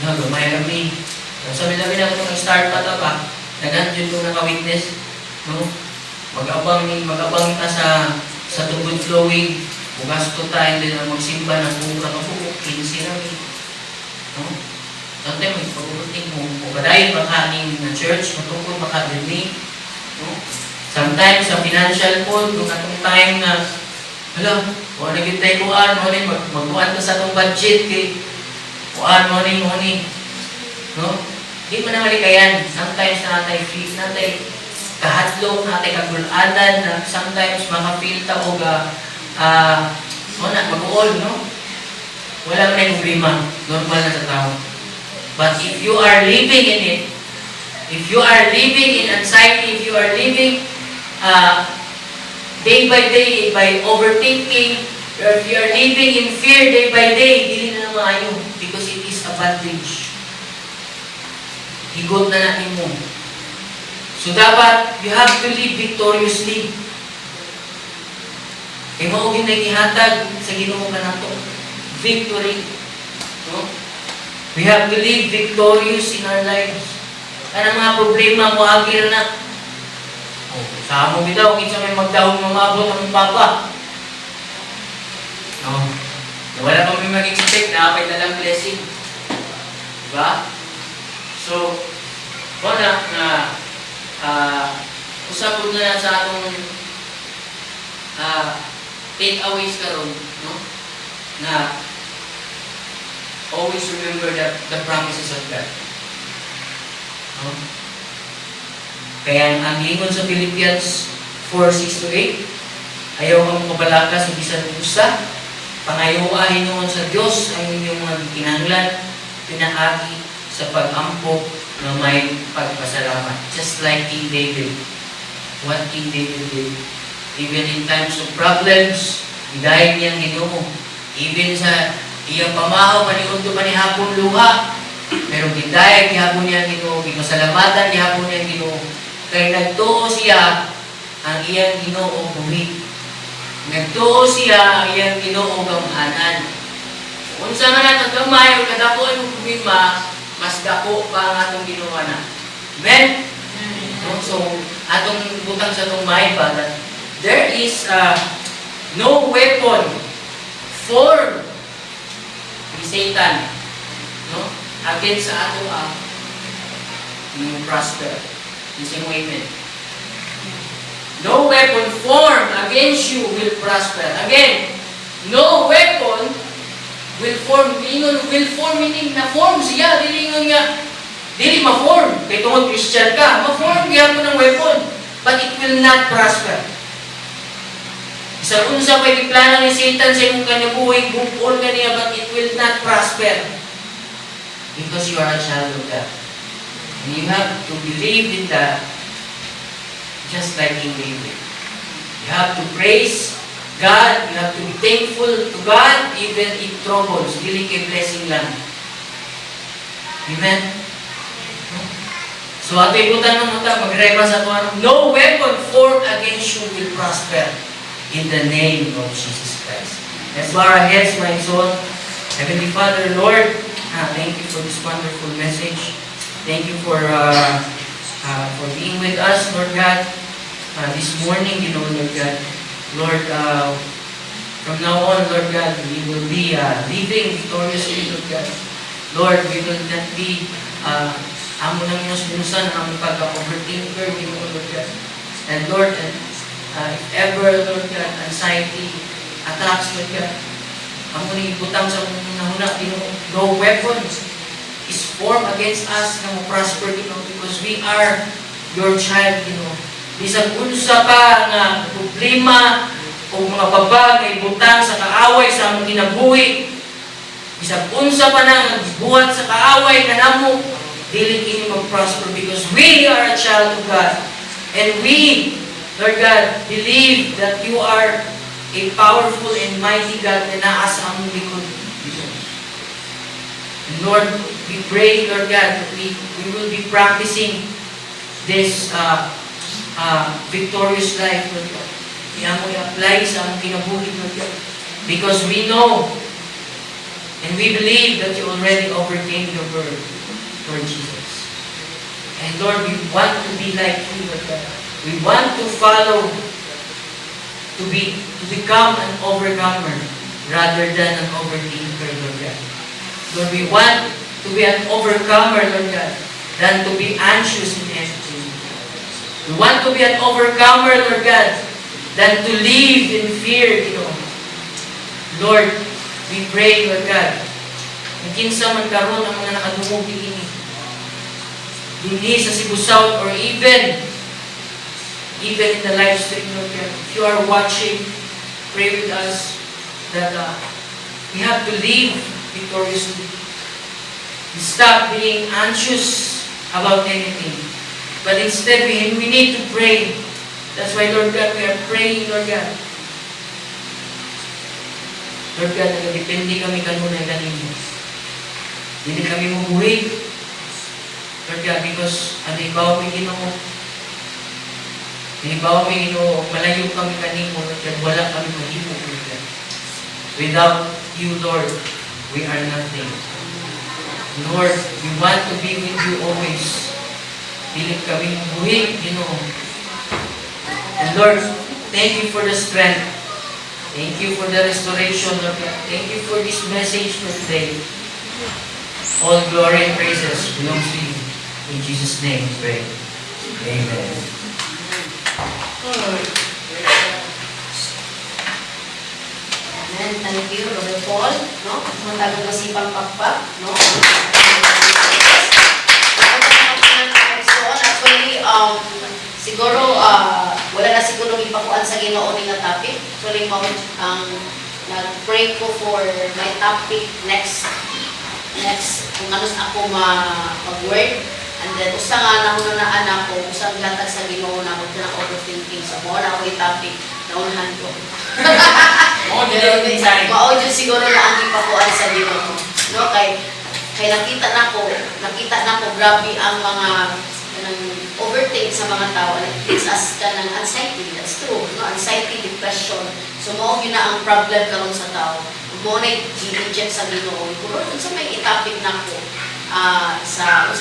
Gamay kami. Sabi-sabi na kung nag-start pa ta ba, nag-andyan ko naka-witness. No? Mag-abang ta sa tubod flowing, bugas to tayo, din ang magsimba ng buka ng bukok, 15 namin. No? Sometimes, may pag-uruting mo, pagkadayon makaning na church, matungkol makadini. No? Sometimes, sa financial po, kung atong time na, kung nagintay kuan, magbuan ka sa atong budget, kay kuan, mo ni. No? Hindi mo na malikayan. Sometimes, natay kahadlong, natay kagulanan, na sometimes, makapil ta o mag-all, no? Wala man yung problema. Normal na sa tao. But if you are living in it, if you are living in anxiety, if you are living day by day by overthinking, or if you are living in fear day by day, dili na maayo because it is a bondage. Higot na natin mo. So dapat, you have to live victoriously. Kaya maugin na ihatag sa Ginoo ka nato. Victory. No? We have to live victorious in our lives. Kaya mga problema mo agir na. Sa amo bitaw, kinsa may magdahong mamabot ang papa. No? Wala pa may mag-expect na apay dalang blessing. Diba? So, usapod na sa atong takeaways karon, no? Na always remember the promises of God. No? Kaya ang ingon sa Philippians 4:6-8, ayaw kang mabalaka sa bisan usa, pangayoahin noon sa Dios ang inyong mga kinahanglan, pinaagi sa pag-ampo na may pagpasalamat. Just like King David. What King David did. Even in times of problems, hidayat niyang Ginoo. Even sa iyang pamahaw, maniunto pa ni hapon luha, pero hidayat gihapon niya Ginoo, gipasalamatan gihapon niya Ginoo. Kaya nagtuo siya ang iyang Ginoo buhi. Nagtuo siya ang iyang Ginoo gamahanan. Unsa man ang gamay o kadako ang problema, mas dako pa ang atong ginawa na. Amen? So, atong butang sa itong mind ba, that there is no weapon formed ni Satan, no, against sa ato yung prosper. Isang amen. No weapon formed against you will prosper. Again, no weapon will form. Will form meaning na form siya. Dilingon nga, dili ma-form. Kaya tungkol Christian ka, ma-form kaya mo ng weapon. But it will not prosper. Sa unsa pa plano ni Satan sa imong kanabuhi, bukol ka niya, but it will not prosper. Because you are a child of God. And you have to believe in that, just like in David. You have to praise God, you have to be thankful to God, even in troubles. Dili kay blessing lang. Amen? So ato ibutan ng muta, magrema sa ito, no weapon formed against you will prosper in the name of Jesus Christ. Let's bow our heads, my soul. Heavenly Father, Lord, thank you for this wonderful message. Thank you for being with us, Lord God, this morning, you know, Lord God. Lord, from now on, Lord God, we will be living victoriously, Lord God. Lord, we will not be amo nang minus-minusan ang pagka-overthinker, you know, Lord God. And Lord, if ever, Lord God, anxiety attacks, Lord God, amo nang ibutang sa nahuna, you know, no weapons is formed against us na prosper, you know, because we are your child, you know. Bisag unsa pa nga problema o mga babag nga ibutang sa kaaway sa among kinabuhi, bisag unsa pa na nagbuhat sa kaaway na namo, dili kini mag-prosper because we are a child of God. And we, Lord God, believe that you are a powerful and mighty God na naa sa among likod. And Lord, we pray, Lord God, that we will be practicing this victorious life, Lord God. Kaya mo i-apply sa among kinabuhi, Lord God. Because we know and we believe that you already overcame your word, Lord Jesus. And Lord, we want to be like you, Lord God. We want to follow, to become an overcomer rather than an overthinker, Lord God. Lord, we want to be an overcomer, Lord God, than to be anxious in everything. We want to be an overcomer, Lord God, than to live in fear, you know. Lord, we pray, Lord God, na kinsa man karon ang mga nakadungog ini, dinhi sa Cebu South or even in the live stream, Lord God, if you are watching pray with us that we have to live victoriously. Stop being anxious about anything. But instead, we need to pray. That's why, Lord God, we are praying, Lord God. Lord God, nagdepende kami kanunay kanino. Hindi kami mabuhi. Lord God, because anibaw may Ginoo. Anibaw may Ginoo, malayo kami kanimo, Lord God, wala kami mahimo, Lord God. Without you, Lord, we are nothing. Lord, we want to be with you always. Pilit kami mabuhi, Ginoo. And Lord, thank you for the strength. Thank you for the restoration, Lord God. Thank you for this message for today. All glory and praises belongs to you. In Jesus' name we pray. Amen. Amen. Thank you, Brother Paul. No? Matagal masipang pakpak. No? Actually, siguro, wala na siguro ipakuan sa Ginoo ni nga topic. Actually, ang nag-pray ko for my topic next kung ano ako mag-word. And then, usa nga na na anak ko, usang gatag sa Ginoo na ako na overthinking. So, mo na ako topic na unahan ko. Mao-audio siguro na ang ipakuan sa Ginoo. No, kay nakita na ko, grabe ang mga overtake sa mga tao. It's as ka ng anxiety. That's true. No? Anxiety, depression. So, mao yun na ang problem karon sa tao. Mo na i-inject sa Ginoo. Kung sa may itapik na ko, sa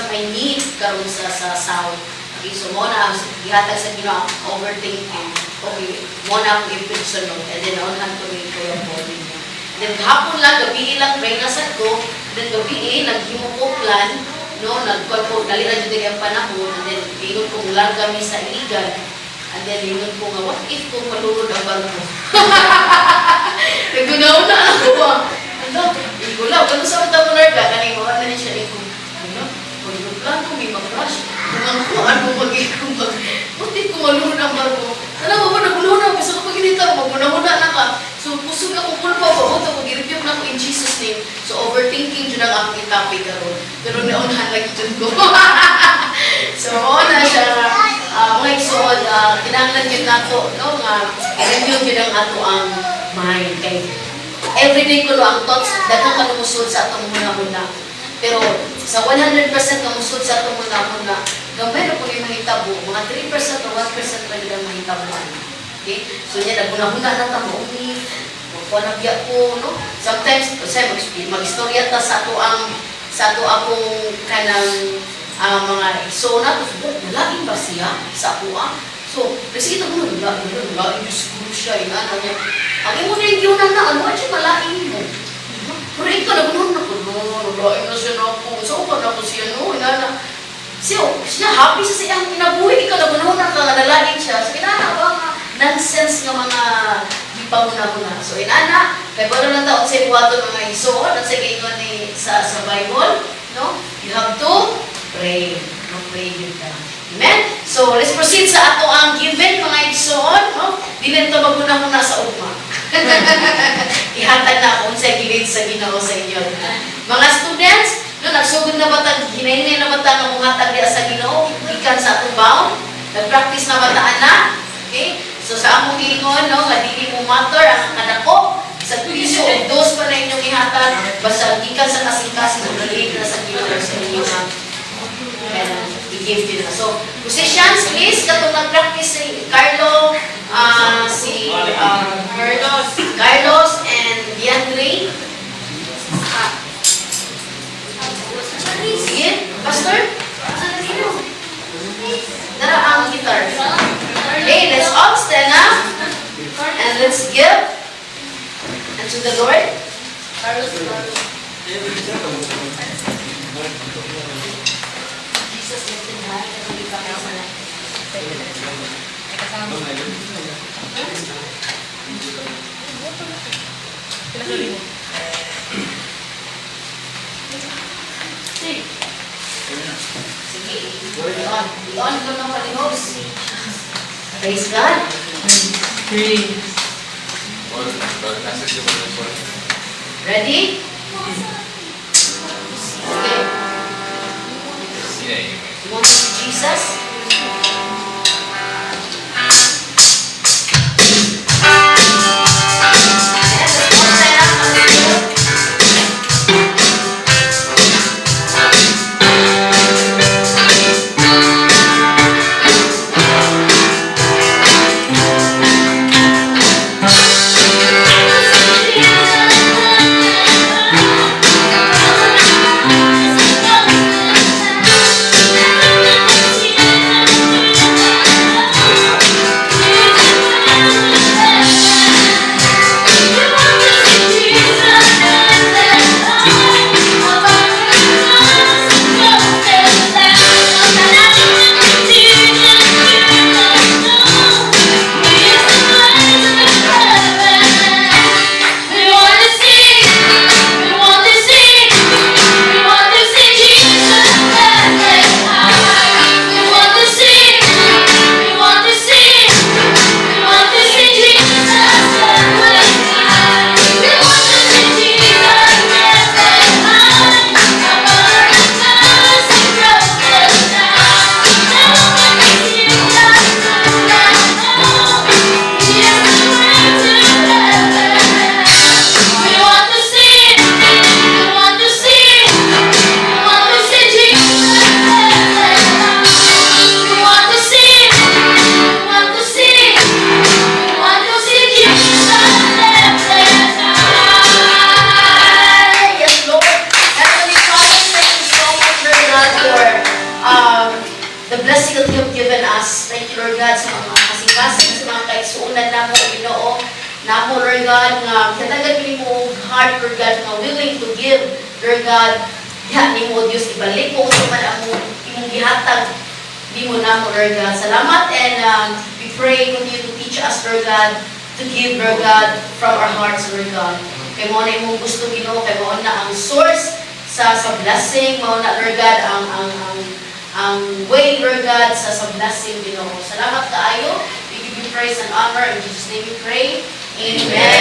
may need karon sa sound. Okay, so mo na gihatag sa Ginoo ang overthinking. Okay, mo na ang i-personal. And then, onhan ko rin ko yung body niya. Then, hapon lang, gabi lang, pray na sa ko. Then, gabi naghimo ko plan. No, dali na dito yung panahon. And then, ingon kong lang kami sa iligan. And then, ingon ko nga, what if kung malunod ang barko? Nagunaw na ako ba? Ano? Igulaw. Kano sa mga tamular ka? Kanina, wala na siya ikaw. Ano? Pag-plan ko, may mag-rush. Kung ano mag-ikong what if kung malunod ang barko? Alam mo ba, naguluhan ako. Kasi kapag ginita, magmuna-muna na ka. So, kusog ako kulpa ba? O, mag-review na ako in Jesus' name. So, overthinking dyan ang akong topic karon. Pero naunhan lagi dyan ko. So, na siya, mga igsoon, kinahanglan yun na ito, no? I-review yun ang ato ang mind. Kay, everyday ko ang thoughts, daghang kalumusod sa atong muna-muna. Pero, sa 100% kamusod sa atong muna-muna, gamay na po yung mahitabo, mga 3% o 1% lang yung mahitabuan. Okay? So, niya, nagmuna-muna na tamo, panagya ko, no? Sometimes, mag-istorya ta sa ato akong kanang mga iksona, nalaing ba siya sa ako So, kasi ito mo, nalaing siguro siya, ano niya. Ang imo na yung yunan na, ano siya malaing mo? Pero ikaw, nalaing na ko, nalaing na siya na ako. So, pa na ko siya, no? Siya happy sa siyang kinabuhi, ikaw, nalaing ka, nalaing siya. So, inana ba nga, nonsense nga mga pamuna-muna. So, inana, kaya ba lang taon sa iwato ng mga isoon at sa gingon ni sa Bible, no? You have to pray. Pray yun ka. Amen? So, let's proceed sa ato ang given mga isoon, no? Dili ito magmuna-muna sa ugma. Ihatag na kung sa gilid sa Ginoo sa inyo. Mga students, no, nagsugod na batang, hinahinay na batang ang muhatag niya sa Ginoo, ikan sa atong baon, nag-practice na bataan na, okay? So sa among giingon, no, nga dili mo matter ang kadako sa piso o dos pa na inyong ihatag basta gikan sa kasing-kasing o dali na sa Ginoo sa inyo na i-give din na. So, positions, please, katong nag-practice si Carlo, Carlos and DeAndre. Sige, Pastor, saan na dito? Dara ang guitar. Okay, let's all stand up and let's give unto the Lord. Jesus lifted high and we back us alive. Sige, Leon, go ng palihos. Praise God. 3, Paul, nasa si Brother Paul. Ready? Okay. Yeah, You want to see Jesus? Yes, let's go there. Hallelujah. Yes, Lord. Heavenly Father, thank you so much, Lord God, for the blessing that you have given us. Thank you, Lord God, sa mga kasing-kasing, sa mga kaigsuunan na mo, Ginoo. Na mo, Lord God, nga katagad mo heart, Lord God, nga willing to give, Lord God. Diha ni mo, Diyos, ibalik mo kung man ang imong gihatag. Di mo na mo, Lord God. Salamat, and we pray, continue to teach us, Lord God, to give, Lord God, from our hearts, Lord God. Kaya mo na imong gusto, Ginoo, kaya mo na ang source sa blessing, mo na, Lord God, ang way, Lord God, sa blessing, Ginoo. Salamat kaayo. We give you praise and honor. In Jesus' name we pray. Amen.